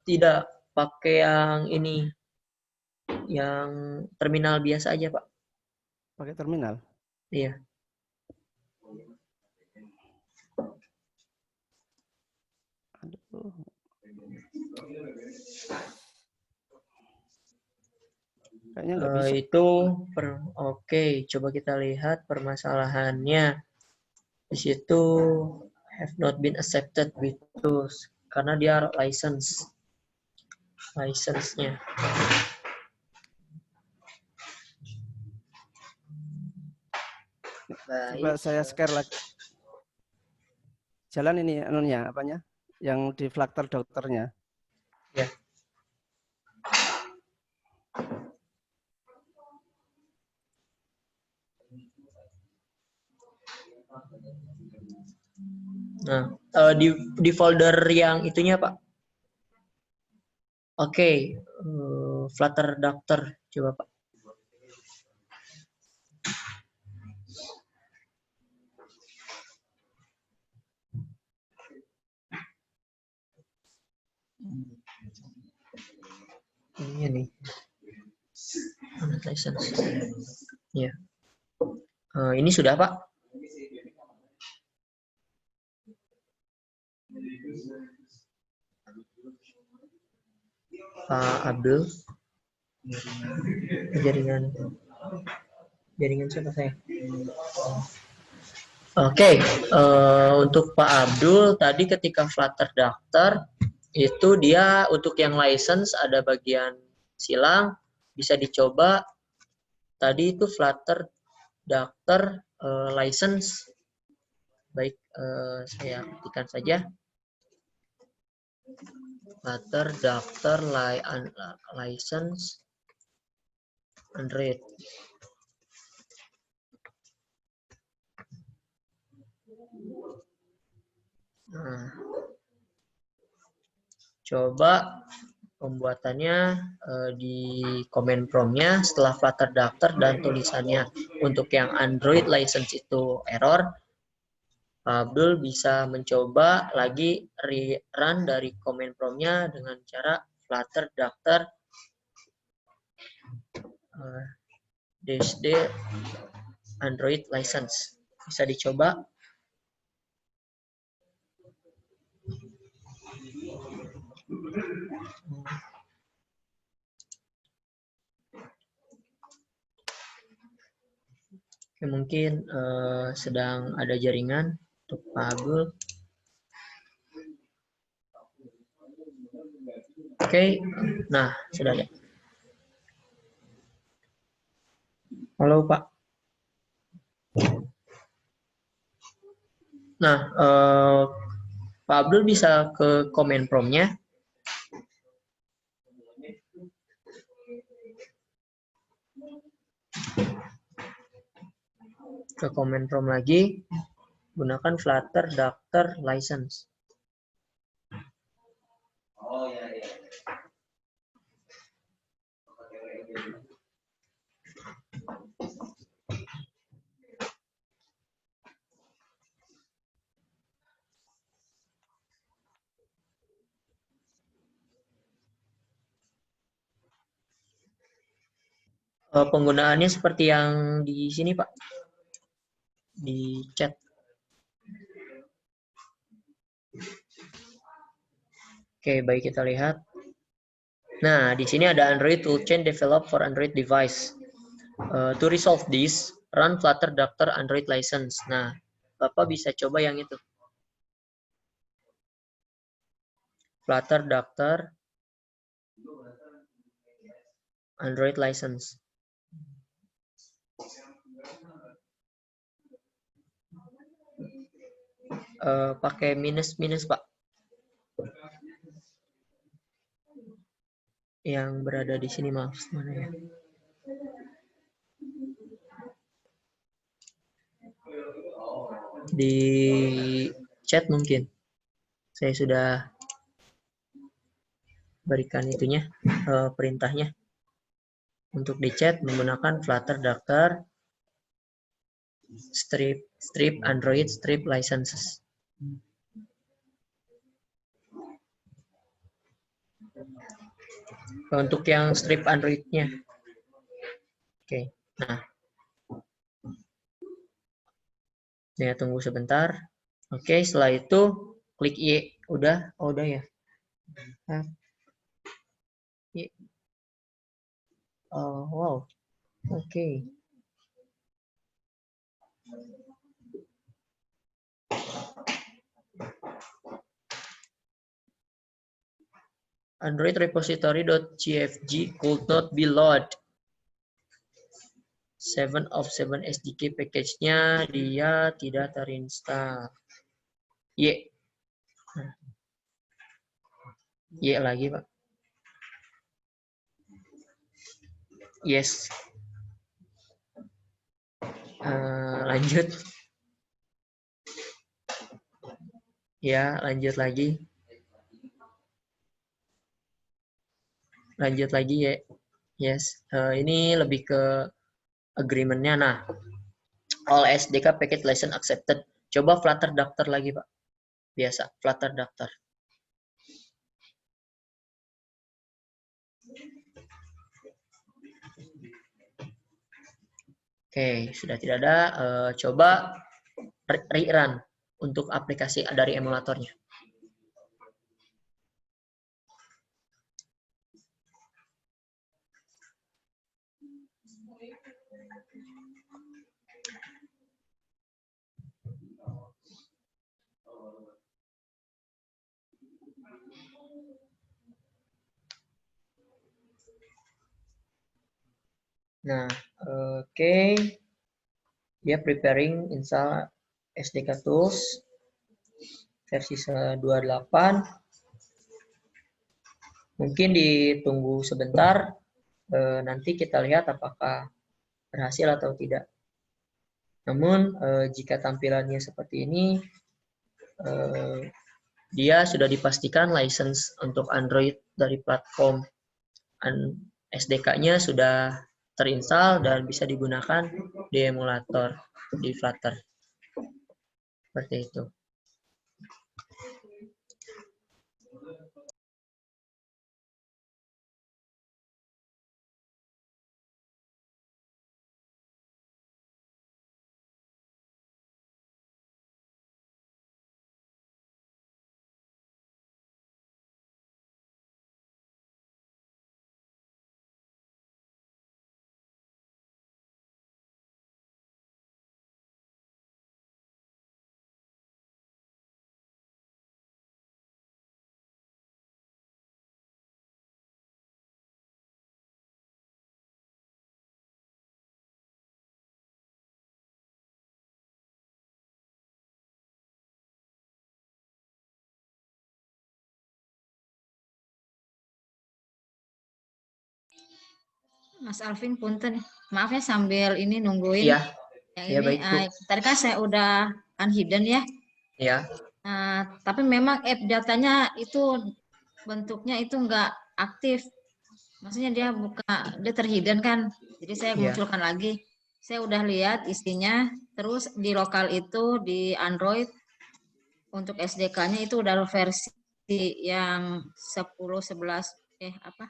A: Tidak, pakai yang ini. Yang terminal biasa aja, Pak.
D: Pakai terminal?
A: Iya.
D: Aduh. Kayaknya nggak bisa.
A: Oke, coba kita lihat permasalahannya. Di situ have not been accepted with tools karena dia license-nya.
D: Coba saya share lagi. Jalan ini anunya apanya? Yang di Flutter dokternya.
A: Ya. Nah, di folder yang itunya, Pak. Oke, Flutter Doctor, coba Pak. Ini nih. License. Ya. Ini sudah, Pak. Pak Abdul. Jaringan siapa saya? Oke, untuk Pak Abdul tadi ketika Flutter Doctor itu dia untuk yang license ada bagian silang, bisa dicoba. Tadi itu Flutter Daftar license. Baik, saya ketikkan saja. Flutter Daftar license Android. Nah, coba pembuatannya di comment prompt-nya setelah Flutter Daftar dan tulisannya. Untuk yang Android license itu error, Abdul bisa mencoba lagi rerun dari comment prompt-nya dengan cara Flutter Daftar -d Android license. Bisa dicoba. Oke, mungkin sedang ada jaringan untuk Pak Abdul. Oke, nah sudah ada. Halo Pak. Nah, Pak Abdul bisa ke comment prompt-nya. Ke comment prompt lagi, gunakan Flutter Daftar license. Oh ya. Penggunaannya seperti yang di sini, Pak. Di chat. Oke, baik kita lihat. Nah, di sini ada Android toolchain developed for Android device. To resolve this, run Flutter Daftar Android license. Nah, Bapak bisa coba yang itu. Flutter Daftar Android license. Pakai minus Pak. Yang berada di sini, maaf, mana ya? Di chat mungkin. Saya sudah berikan itunya, perintahnya. Untuk di chat menggunakan Flutter Daftar strip Android strip licenses. Untuk yang strip Android-nya. Oke, nah. Ya, tunggu sebentar. Oke, setelah itu klik Y. Udah? Oh, udah ya. Y. Oh, wow. Oke. Android repository.jfg could not be load. 7 of 7 SDK package-nya dia tidak terinstall. Y. Y lagi, Pak. Yes. Lanjut. Ya, lanjut lagi. Lanjut lagi ya. Yes. Ini lebih ke agreement-nya. Nah, all SDK package license accepted. Coba Flutter Daftar lagi, Pak. Biasa, Flutter Daftar. Oke, sudah tidak ada. Coba rerun untuk aplikasi dari emulatornya. Nah, oke. Dia preparing install SDK Tools versi 28. Mungkin ditunggu sebentar, nanti kita lihat apakah berhasil atau tidak. Namun, jika tampilannya seperti ini, dia sudah dipastikan license untuk Android dari platform SDK-nya sudah terinstall dan bisa digunakan di emulator di Flutter. Seperti itu.
C: Mas Alvin, punten, maaf ya sambil ini nungguin.
A: Iya.
C: Yang
A: Ya,
C: ini,
A: baik,
C: tadi kan saya udah unhidden ya.
A: Ya.
C: Tapi memang app datanya itu bentuknya itu enggak aktif. Maksudnya dia dia terhidden kan. Jadi saya munculkan lagi. Saya udah lihat isinya. Terus di lokal itu di Android untuk SDK-nya itu udah versi yang 10, 11 apa?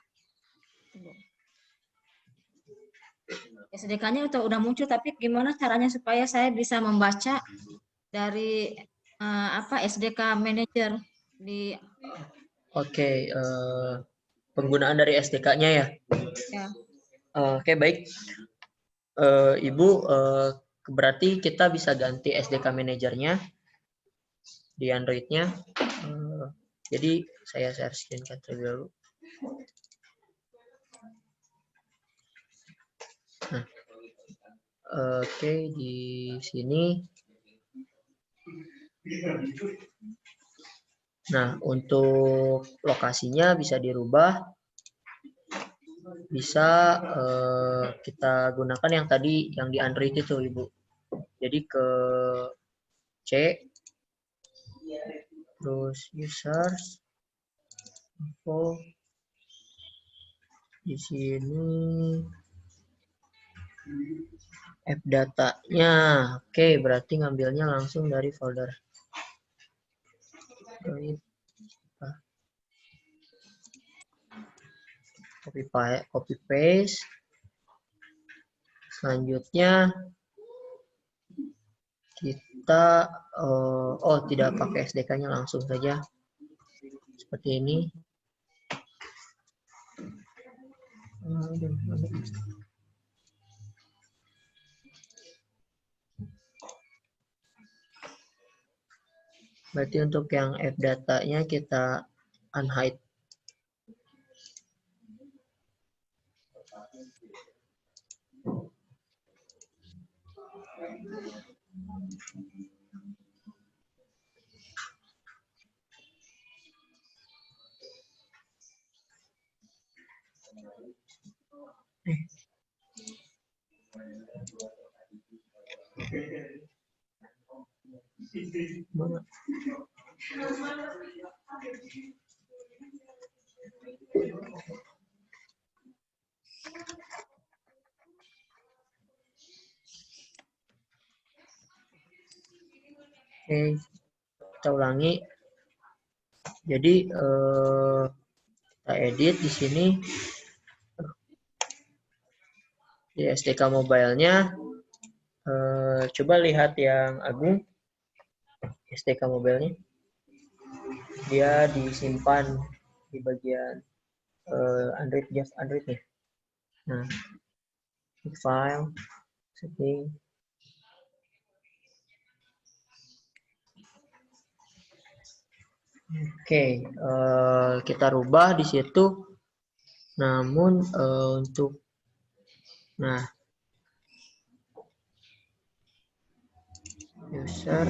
C: SDK-nya udah muncul, tapi gimana caranya supaya saya bisa membaca dari SDK Manager di.
A: Oke, penggunaan dari SDK-nya ya.
C: Ya.
A: Oke, baik. Ibu, berarti kita bisa ganti SDK Manajernya di Android-nya. Jadi saya share screen terlebih dahulu. Nah, oke, di sini. Nah, untuk lokasinya bisa dirubah. Bisa kita gunakan yang tadi yang di Android itu, Ibu. Jadi ke C, terus users, info, di sini app datanya. Oke, berarti ngambilnya langsung dari folder. Copy paste. Selanjutnya kita tidak pakai SDK-nya, langsung saja seperti ini. Berarti untuk yang app datanya kita unhide. Oke, kita ulangi. Jadi kita edit di sini di SDK mobile-nya. Coba lihat yang Agung, SDK mobile-nya. Dia disimpan di bagian Android nih. Nah, file, setting. Oke, kita rubah di situ. Namun untuk Nah, user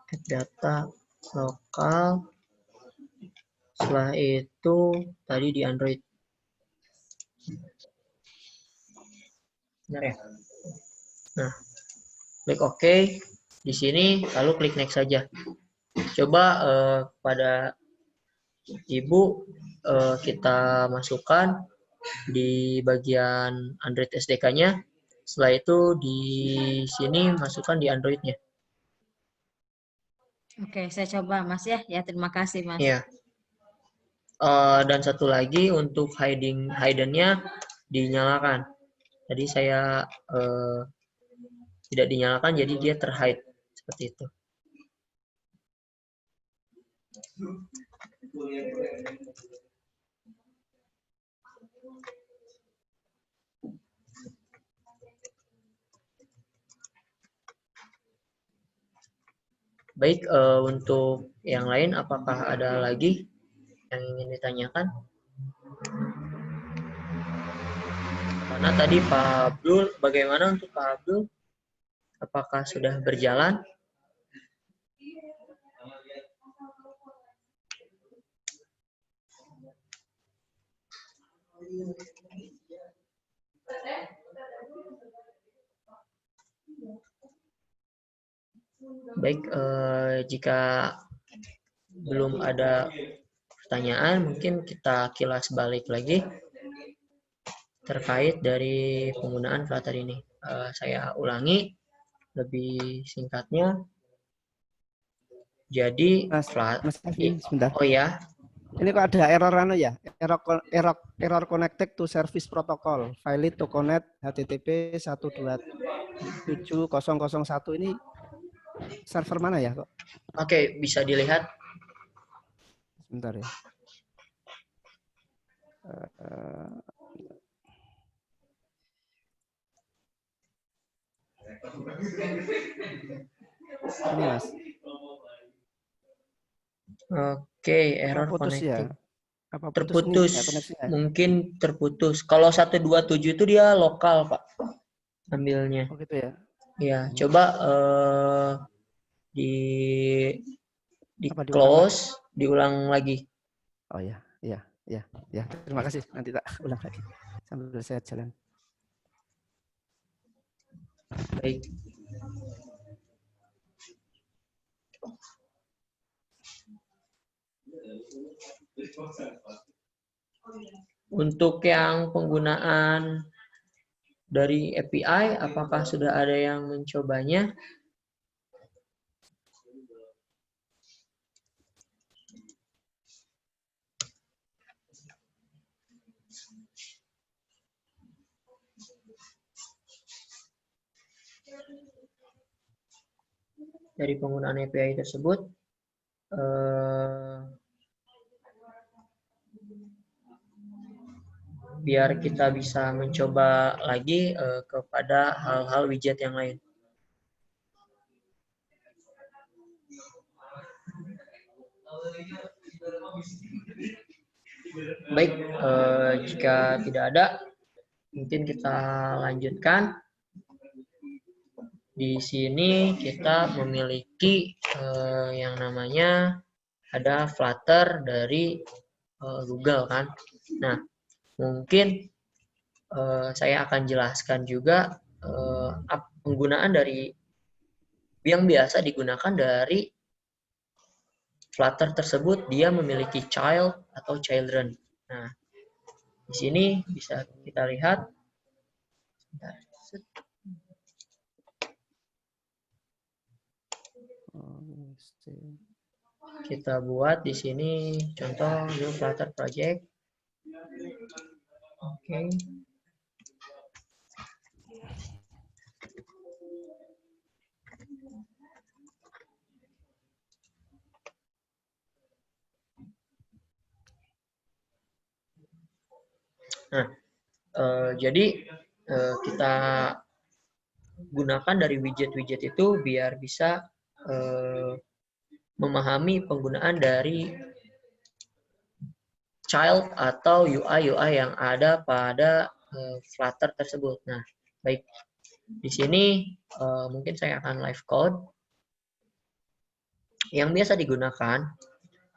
A: add data lokal, setelah itu tadi di Android. Benar ya? Nah, klik OK di sini, lalu klik next saja. Coba pada Ibu kita masukkan di bagian Android SDK-nya. Setelah itu di sini masukkan di Android-nya.
C: Oke, saya coba Mas ya. Ya, terima kasih Mas.
A: Iya. Dan satu lagi untuk hidden-nya dinyalakan. Tadi saya tidak dinyalakan, jadi dia terhide seperti itu. Baik, untuk yang lain apakah ada lagi yang ingin ditanyakan? Karena tadi Pak Abdul, bagaimana untuk Pak Abdul? Apakah sudah berjalan? Baik, jika belum ada pertanyaan, mungkin kita kilas balik lagi terkait dari penggunaan Flutter ini. Saya ulangi lebih singkatnya. Jadi,
D: Mas Kevin, sebentar.
A: Oh ya.
D: Ini kok ada error ya? Error connected to service protocol. Valid to connect HTTP 127.0.0.1 ini server mana ya kok?
A: Oke, bisa dilihat.
D: Sebentar ya. Ini Mas.
A: Oke, error
D: putus
A: connecting.
D: Ya? Apa
A: terputus,
D: ya,
A: mungkin terputus. Kalau 127 itu dia lokal, Pak, ambilnya.
D: Oh gitu ya?
A: Ya, coba di close, diulang lagi.
D: Oh ya. Terima kasih. Nanti tak ulang lagi sambil saya jalan.
A: Baik. Untuk yang penggunaan dari API, apakah sudah ada yang mencobanya? Dari penggunaan API tersebut, biar kita bisa mencoba lagi kepada hal-hal widget yang lain. Baik, jika tidak ada, mungkin kita lanjutkan. Di sini kita memiliki yang namanya ada Flutter dari Google kan. Nah, mungkin saya akan jelaskan juga penggunaan dari yang biasa digunakan dari Flutter tersebut. Dia memiliki child atau children. Nah, di sini bisa kita lihat. Kita buat di sini contoh new Flutter project. Oke. Nah, jadi kita gunakan dari widget-widget itu biar bisa memahami penggunaan dari child atau UI yang ada pada Flutter tersebut. Nah, baik. Di sini mungkin saya akan live code. Yang biasa digunakan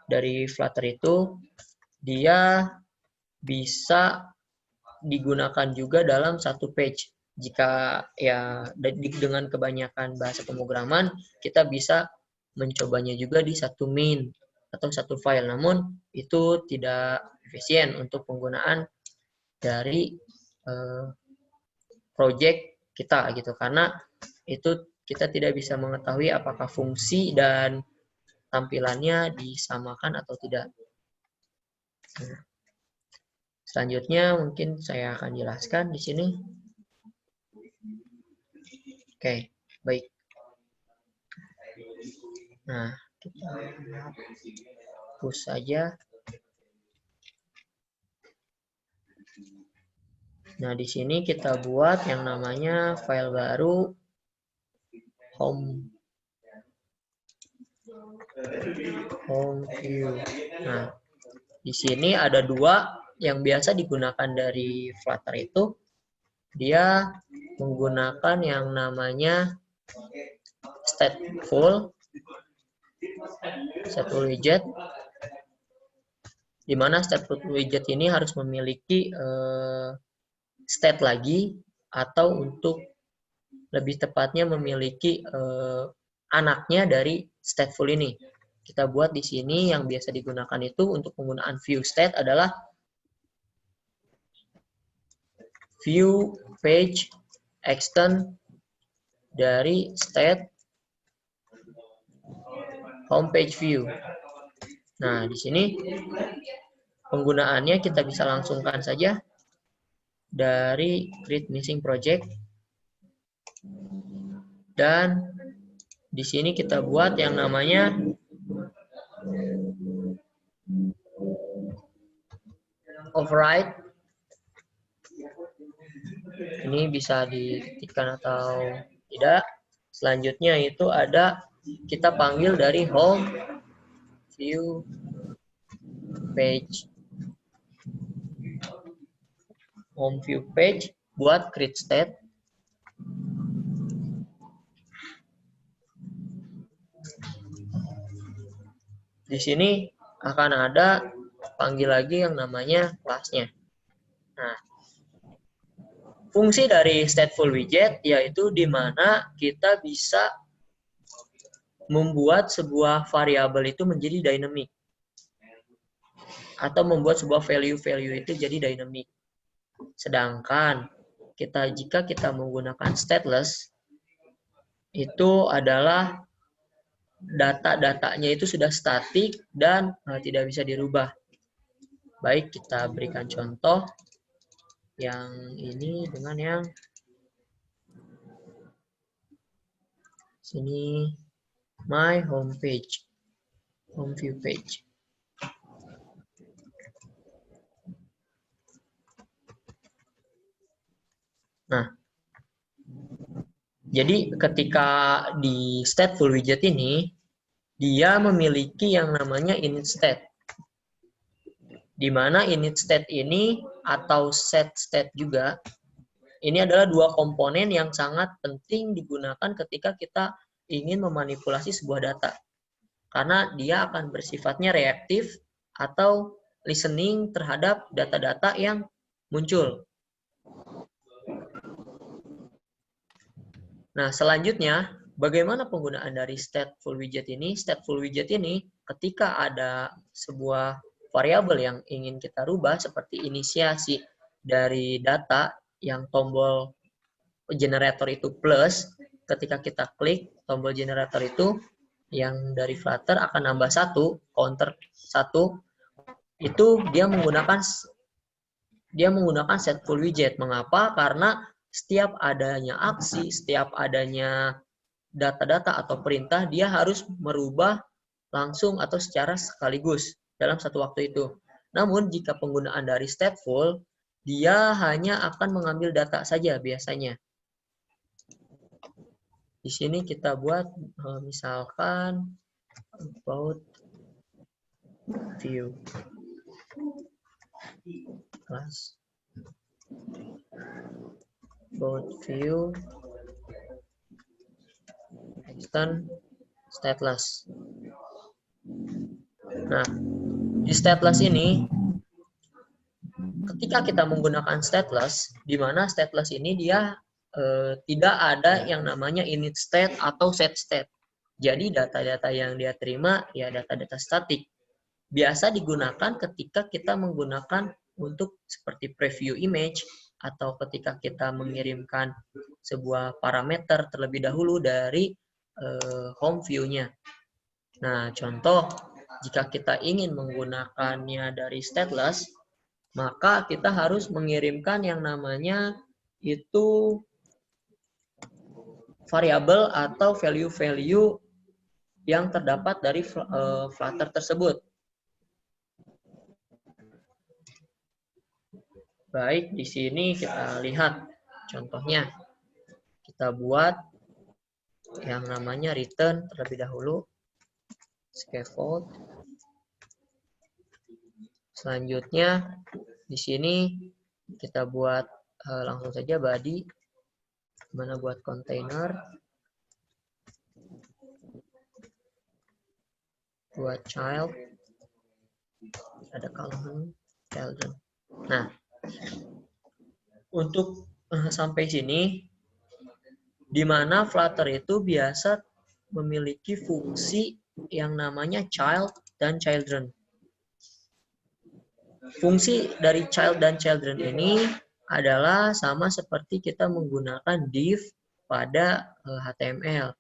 A: dari Flutter itu, dia bisa digunakan juga dalam satu page. Jika ya dengan kebanyakan bahasa pemrograman, kita bisa mencobanya juga di satu main atau satu file. Namun itu tidak efisien untuk penggunaan dari project kita gitu, karena itu kita tidak bisa mengetahui apakah fungsi dan tampilannya disamakan atau tidak. Nah, selanjutnya mungkin saya akan jelaskan di sini. Oke, baik. Nah, kita hapus saja. Nah, di sini kita buat yang namanya file baru home view. Nah, di sini ada dua yang biasa digunakan dari Flutter itu. Dia menggunakan yang namanya stateful widget, di mana stateful widget ini harus memiliki state lagi, atau untuk lebih tepatnya memiliki anaknya dari stateful ini. Kita buat di sini yang biasa digunakan itu untuk penggunaan view state adalah view page extend dari state homepage view. Nah, di sini penggunaannya kita bisa langsungkan saja dari create missing project, dan di sini kita buat yang namanya override. Ini bisa diketikkan atau tidak. Selanjutnya itu ada, kita panggil dari home view page. Home view page buat create state. Di sini akan ada panggil lagi yang namanya kelasnya. Nah, fungsi dari stateful widget yaitu di mana kita bisa membuat sebuah variabel itu menjadi dynamic, atau membuat sebuah value itu jadi dynamic. Sedangkan jika kita menggunakan stateless, itu adalah data-datanya itu sudah statik dan tidak bisa dirubah. Baik, kita berikan contoh yang ini dengan yang sini, my home page, home view page. Nah, jadi ketika di stateful widget ini, dia memiliki yang namanya init state. Di mana init state ini atau set state juga, ini adalah dua komponen yang sangat penting digunakan ketika kita ingin memanipulasi sebuah data. Karena dia akan bersifatnya reaktif atau listening terhadap data-data yang muncul. Nah, selanjutnya, bagaimana penggunaan dari stateful widget ini? Stateful widget ini, ketika ada sebuah variabel yang ingin kita rubah, seperti inisiasi dari data yang tombol generator itu plus, ketika kita klik tombol generator itu, yang dari Flutter akan nambah 1, counter 1, itu dia menggunakan stateful widget. Mengapa? Karena setiap adanya aksi, setiap adanya data-data atau perintah, dia harus merubah langsung atau secara sekaligus dalam satu waktu itu. Namun, jika penggunaan dari stateful, dia hanya akan mengambil data saja biasanya. Di sini kita buat misalkan about view. class about view extend stateless. Nah, di stateless ini ketika kita menggunakan stateless, di mana stateless ini dia tidak ada yang namanya init state atau set state. Jadi data-data yang dia terima ya data-data statik. Biasa digunakan ketika kita menggunakan untuk seperti preview image atau ketika kita mengirimkan sebuah parameter terlebih dahulu dari home view-nya. Nah, contoh jika kita ingin menggunakannya dari stateless, maka kita harus mengirimkan yang namanya itu variabel atau value-value yang terdapat dari Flutter tersebut. Baik, di sini kita lihat contohnya. Kita buat yang namanya return terlebih dahulu. Scaffold. Selanjutnya di sini kita buat langsung saja body. Mana buat container, buat child, ada column children. Nah, untuk sampai sini, di mana Flutter itu biasa memiliki fungsi yang namanya child dan children. Fungsi dari child dan children ini adalah sama seperti kita menggunakan div pada HTML.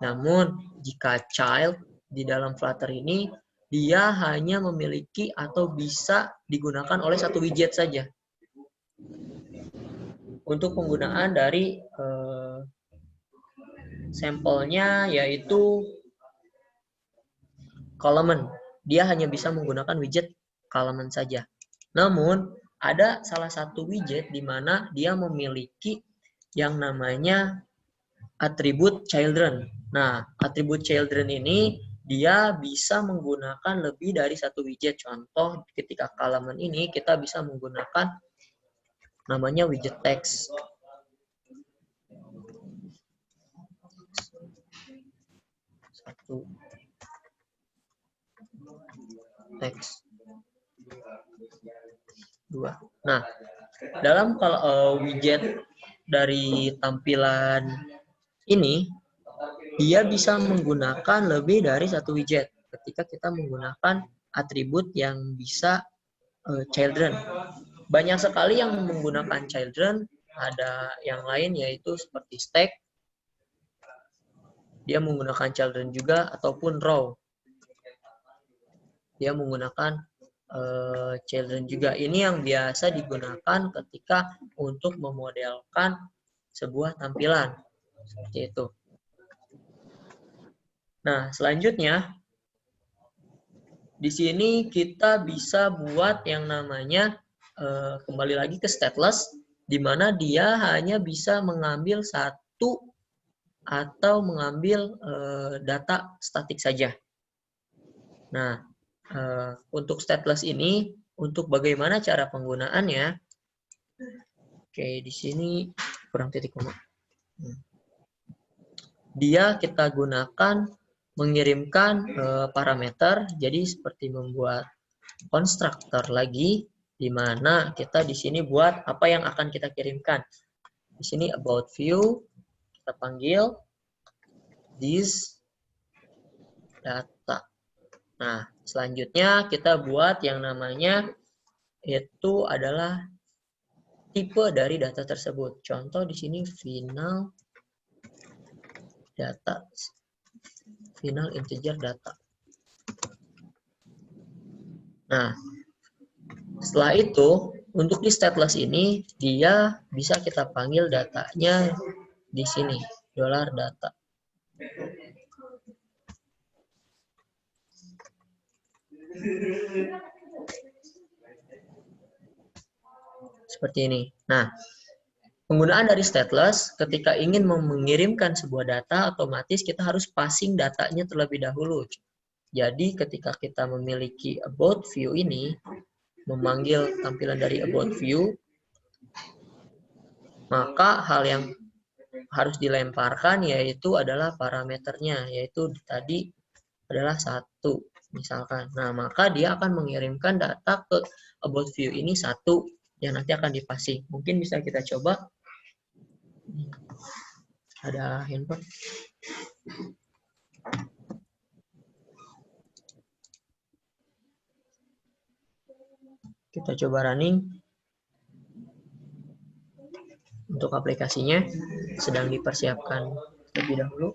A: Namun, jika child di dalam Flutter ini, dia hanya memiliki atau bisa digunakan oleh satu widget saja. Untuk penggunaan dari sampelnya yaitu column. Dia hanya bisa menggunakan widget column saja. Namun, ada salah satu widget di mana dia memiliki yang namanya atribut children. Nah, atribut children ini dia bisa menggunakan lebih dari satu widget. Contoh, ketika column ini kita bisa menggunakan namanya widget text. Satu. Text. 2. Nah, dalam widget dari tampilan ini, dia bisa menggunakan lebih dari satu widget ketika kita menggunakan atribut yang bisa children. Banyak sekali yang menggunakan children, ada yang lain yaitu seperti stack, dia menggunakan children juga, ataupun row. Dia menggunakan children juga. Ini yang biasa digunakan ketika untuk memodelkan sebuah tampilan. Seperti itu. Nah, selanjutnya di sini kita bisa buat yang namanya kembali lagi ke stateless, di mana dia hanya bisa mengambil satu atau mengambil data statik saja. Nah, untuk stateless ini, untuk bagaimana cara penggunaannya, oke, di sini kurang titik koma. Dia kita gunakan mengirimkan parameter, jadi seperti membuat konstruktor lagi, di mana kita di sini buat apa yang akan kita kirimkan. Di sini about view, kita panggil this data. Nah, selanjutnya kita buat yang namanya itu adalah tipe dari data tersebut. Contoh di sini final data, final integer data. Nah, setelah itu untuk di stateless ini dia bisa kita panggil datanya di sini $data. Seperti ini. Nah, penggunaan dari stateless ketika ingin mengirimkan sebuah data, otomatis kita harus passing datanya terlebih dahulu. Jadi ketika kita memiliki about view ini, memanggil tampilan dari about view, maka hal yang harus dilemparkan yaitu adalah parameternya, yaitu tadi adalah 1 misalkan. Nah, maka dia akan mengirimkan data ke about view ini 1 yang nanti akan dipasing. Mungkin bisa kita coba. Ada handphone. Kita coba running. Untuk aplikasinya sedang dipersiapkan terlebih dahulu.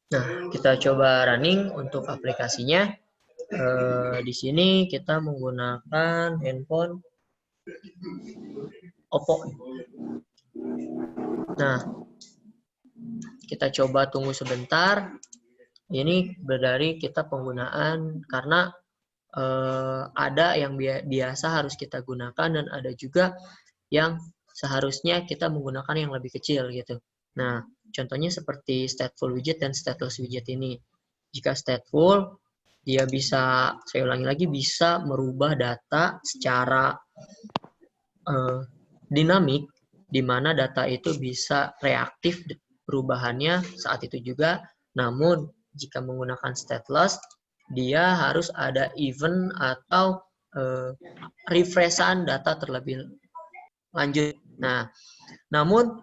A: Nah, kita coba running untuk aplikasinya. Di sini kita menggunakan handphone Oppo. Nah, kita coba tunggu sebentar. Ini dari kita penggunaan karena ada yang biasa harus kita gunakan dan ada juga yang seharusnya kita menggunakan yang lebih kecil gitu. Nah, contohnya seperti stateful widget dan stateless widget ini. Jika stateful, dia bisa, saya ulangi lagi, bisa merubah data secara dinamik, di mana data itu bisa reaktif perubahannya saat itu juga. Namun, jika menggunakan stateless, dia harus ada event atau refreshan data terlebih lanjut. Nah, namun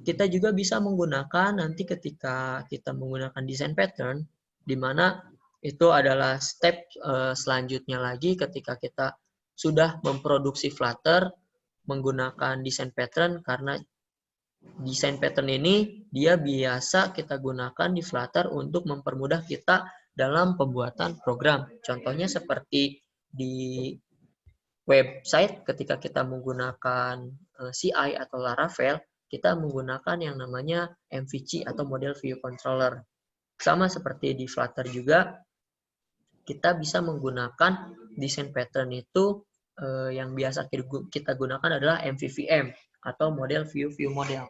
A: kita juga bisa menggunakan nanti ketika kita menggunakan design pattern, di mana itu adalah step selanjutnya lagi ketika kita sudah memproduksi Flutter menggunakan design pattern, karena design pattern ini dia biasa kita gunakan di Flutter untuk mempermudah kita dalam pembuatan program. Contohnya seperti di website ketika kita menggunakan CI atau Laravel, kita menggunakan yang namanya MVC atau Model View Controller. Sama seperti di Flutter juga, kita bisa menggunakan design pattern itu yang biasa kita gunakan adalah MVVM atau Model View Model.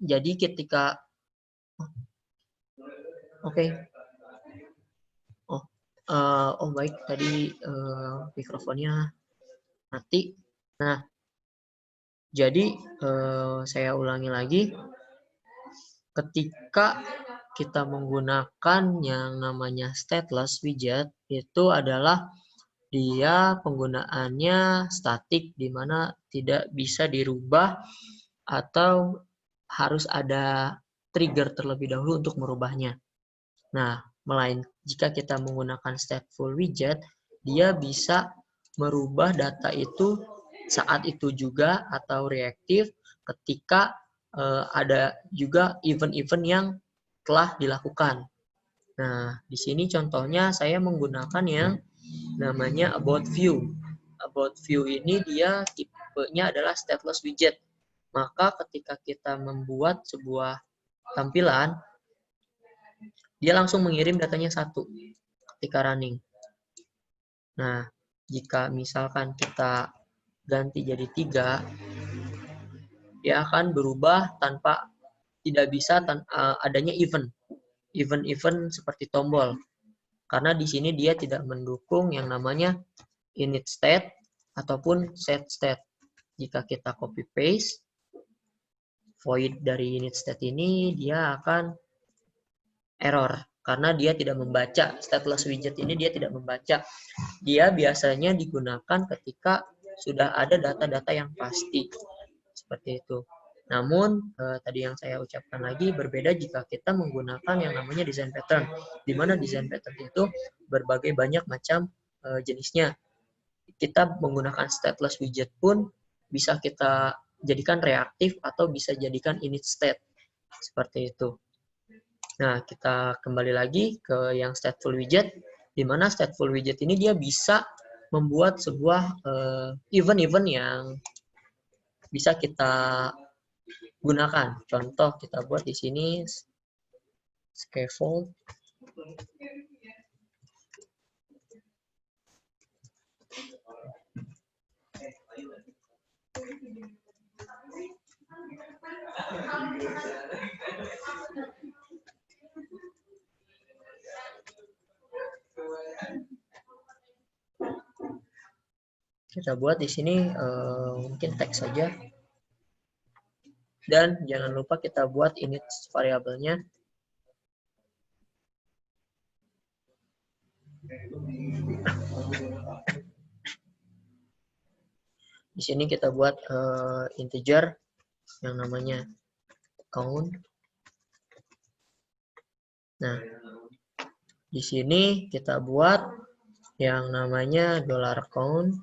A: Jadi ketika oke. Oh baik, tadi mikrofonnya mati. Nah, jadi saya ulangi lagi. Ketika kita menggunakan yang namanya stateless widget, itu adalah dia penggunaannya statik, di mana tidak bisa dirubah atau harus ada trigger terlebih dahulu untuk merubahnya. Nah, jika kita menggunakan stateful widget, dia bisa merubah data itu saat itu juga atau reaktif ketika ada juga event-event yang telah dilakukan. Nah, di sini contohnya saya menggunakan yang namanya about view. About view ini dia tipenya adalah stateless widget. Maka ketika kita membuat sebuah tampilan, dia langsung mengirim datanya 1 ketika running. Nah, jika misalkan kita ganti jadi 3, dia akan berubah tanpa tidak bisa adanya event seperti tombol. Karena di sini dia tidak mendukung yang namanya init state ataupun set state. Jika kita copy paste void dari init state ini, dia akan error karena dia tidak membaca. Stateless widget ini dia tidak membaca. Dia biasanya digunakan ketika sudah ada data-data yang pasti. Seperti itu. Namun, tadi yang saya ucapkan lagi, berbeda jika kita menggunakan yang namanya design pattern. Di mana design pattern itu berbagai banyak macam jenisnya. Kita menggunakan stateless widget pun bisa kita jadikan reaktif atau bisa jadikan init state. Seperti itu. Nah, kita kembali lagi ke yang stateful widget, di mana stateful widget ini dia bisa membuat sebuah event-event yang bisa kita gunakan. Contoh kita buat di sini scaffold. Kita buat di sini mungkin teks saja. Dan jangan lupa kita buat init variabelnya. Di sini kita buat integer yang namanya count. Nah, di sini kita buat yang namanya $count.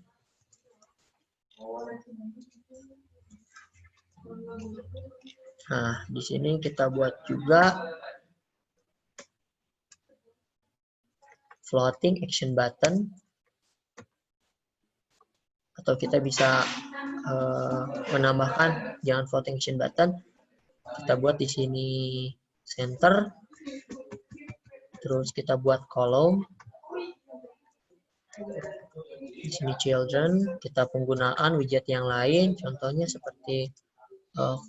A: Nah, di sini kita buat juga floating action button, atau kita bisa menambahkan jangan floating action button, kita buat di sini center, terus kita buat column, di sini children, kita penggunaan widget yang lain, contohnya seperti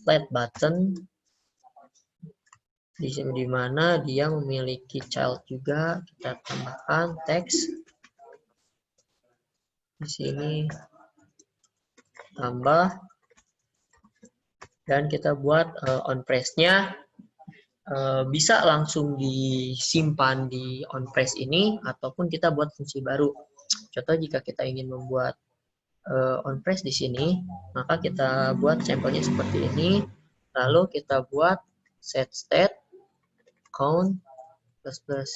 A: flat button, di sini di mana dia memiliki child juga, kita tambahkan teks, di sini tambah, dan kita buat on press-nya bisa langsung disimpan di on press ini ataupun kita buat fungsi baru. Contoh jika kita ingin membuat on press di sini, maka kita buat sampelnya seperti ini, lalu kita buat set state count plus plus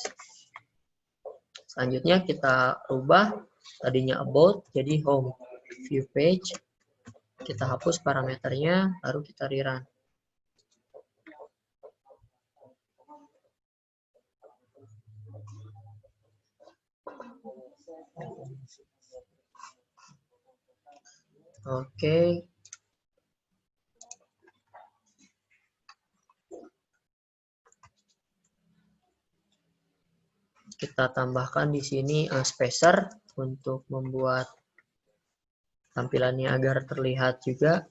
A: Selanjutnya kita rubah tadinya about jadi home view page. Kita hapus parameternya, baru kita rerun. Oke. Kita tambahkan di sini spacer untuk membuat tampilannya agar terlihat juga.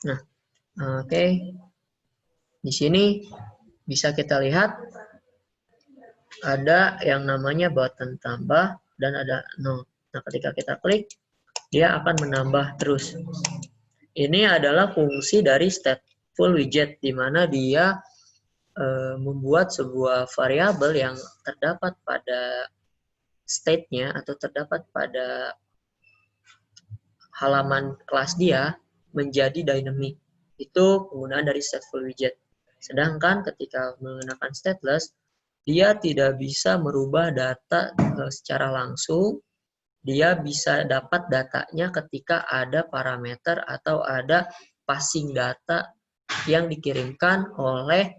A: Nah, oke. Di sini bisa kita lihat ada yang namanya button tambah dan ada no. Nah, ketika kita klik, dia akan menambah terus. Ini adalah fungsi dari stateful widget, di mana dia membuat sebuah variabel yang terdapat pada state-nya atau terdapat pada halaman kelas dia menjadi dynamic. Itu penggunaan dari stateful widget. Sedangkan ketika menggunakan stateless, dia tidak bisa merubah data secara langsung. Dia bisa dapat datanya ketika ada parameter atau ada passing data yang dikirimkan oleh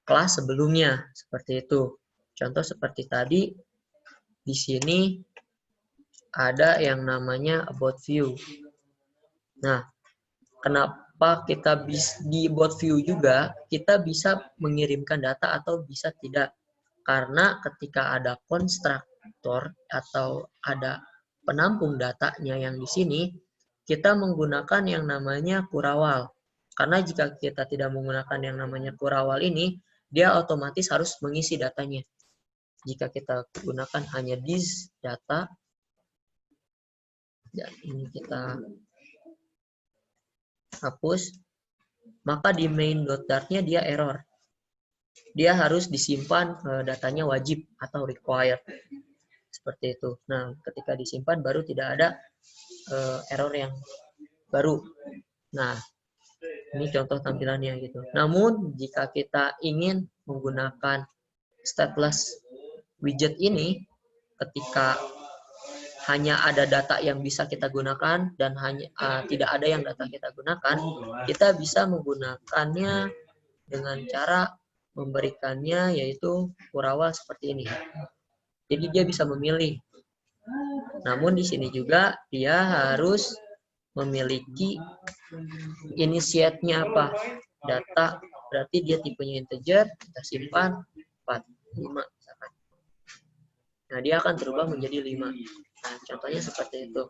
A: kelas sebelumnya. Seperti itu. Contoh seperti tadi, di sini ada yang namanya about view. Nah, kenapa kita di about view juga kita bisa mengirimkan data atau bisa tidak? Karena ketika ada konstruktor atau ada penampung datanya yang di sini, kita menggunakan yang namanya kurawal. Karena jika kita tidak menggunakan yang namanya kurawal ini, dia otomatis harus mengisi datanya. Jika kita gunakan hanya this data, dan ini kita hapus, maka di main.dart-nya dia error. Dia harus disimpan datanya wajib atau required. Seperti itu. Nah, ketika disimpan baru tidak ada error yang baru. Nah, ini contoh tampilannya gitu. Namun, jika kita ingin menggunakan stateless widget ini, ketika hanya ada data yang bisa kita gunakan dan hanya tidak ada yang data kita gunakan, kita bisa menggunakannya dengan cara memberikannya yaitu kurawal seperti ini. Jadi dia bisa memilih. Namun di sini juga dia harus memiliki initiate-nya apa? Data, berarti dia tipenya integer, kita simpan 4, 5 misalkan. Nah, dia akan berubah menjadi 5. Nah, contohnya seperti itu.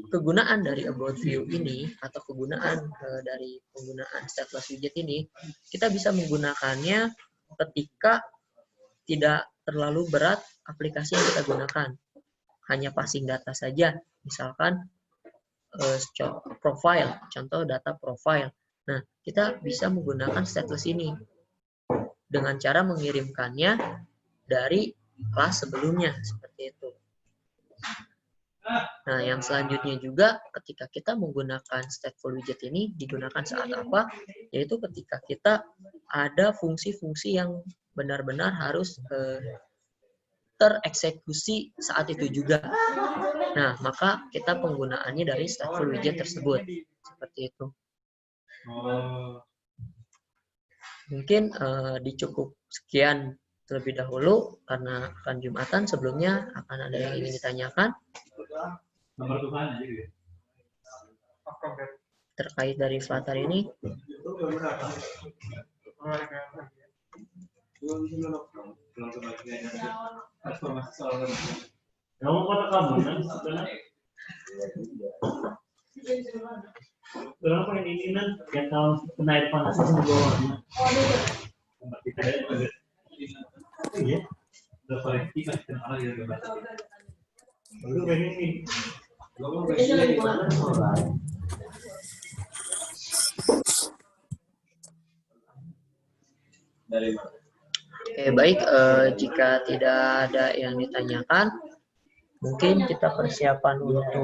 A: Kegunaan dari about view ini atau kegunaan dari penggunaan stateless widget ini, kita bisa menggunakannya ketika tidak terlalu berat aplikasi yang kita gunakan. Hanya passing data saja, misalkan profile, contoh data profile. Nah, kita bisa menggunakan stateless ini dengan cara mengirimkannya dari kelas sebelumnya, seperti itu. Nah, yang selanjutnya juga ketika kita menggunakan stateful widget ini digunakan saat apa? Yaitu ketika kita ada fungsi-fungsi yang benar-benar harus tereksekusi saat itu juga. Nah, maka kita penggunaannya dari stateful widget tersebut. Seperti itu. Mungkin dicukup sekian terlebih dahulu karena akan Jumatan. Sebelumnya akan ada yang ingin ditanyakan terkait dari Flutter ini.
E: Kenapa ini kan yang tahun kenaik panas di bawahnya? Iya, udah kualifikasi kenal ya bebas. Lalu kayak ini, dari mana?
A: Oke, baik. Jika tidak ada yang ditanyakan, mungkin kita persiapan untuk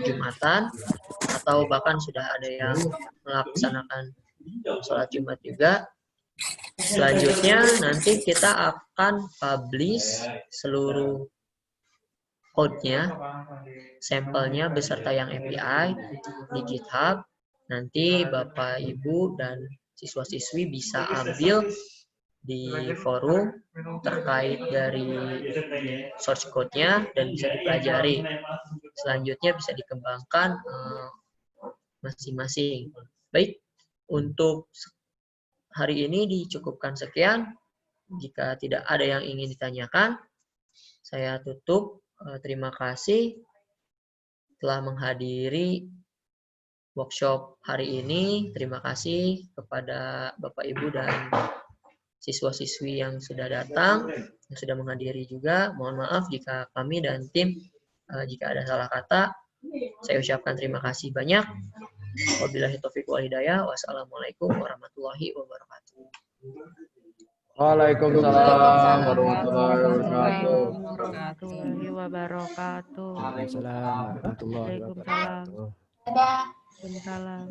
A: Jumatan, atau bahkan sudah ada yang melaksanakan sholat Jumat juga. Selanjutnya nanti kita akan publish seluruh code-nya, sampelnya beserta yang API di GitHub. Nanti Bapak, Ibu, dan siswa-siswi bisa ambil di forum terkait dari source code-nya dan bisa dipelajari. Selanjutnya bisa dikembangkan masing-masing. Baik, untuk hari ini dicukupkan sekian. Jika tidak ada yang ingin ditanyakan, saya tutup. Terima kasih telah menghadiri workshop hari ini. Terima kasih kepada Bapak, Ibu, dan siswa-siswi yang sudah datang, yang sudah menghadiri juga. Mohon maaf jika kami dan tim, jika ada salah kata, saya ucapkan terima kasih banyak. Wabillahi taufiq wal hidayah. Wassalamualaikum warahmatullahi wabarakatuh.
F: Waalaikumsalam warahmatullahi
D: Waalaikumsalam
F: wabarakatuh.
D: warahmatullahi wabarakatuh.
F: Waalaikumsalam.
C: Dadah.
F: Waalaikumsalam.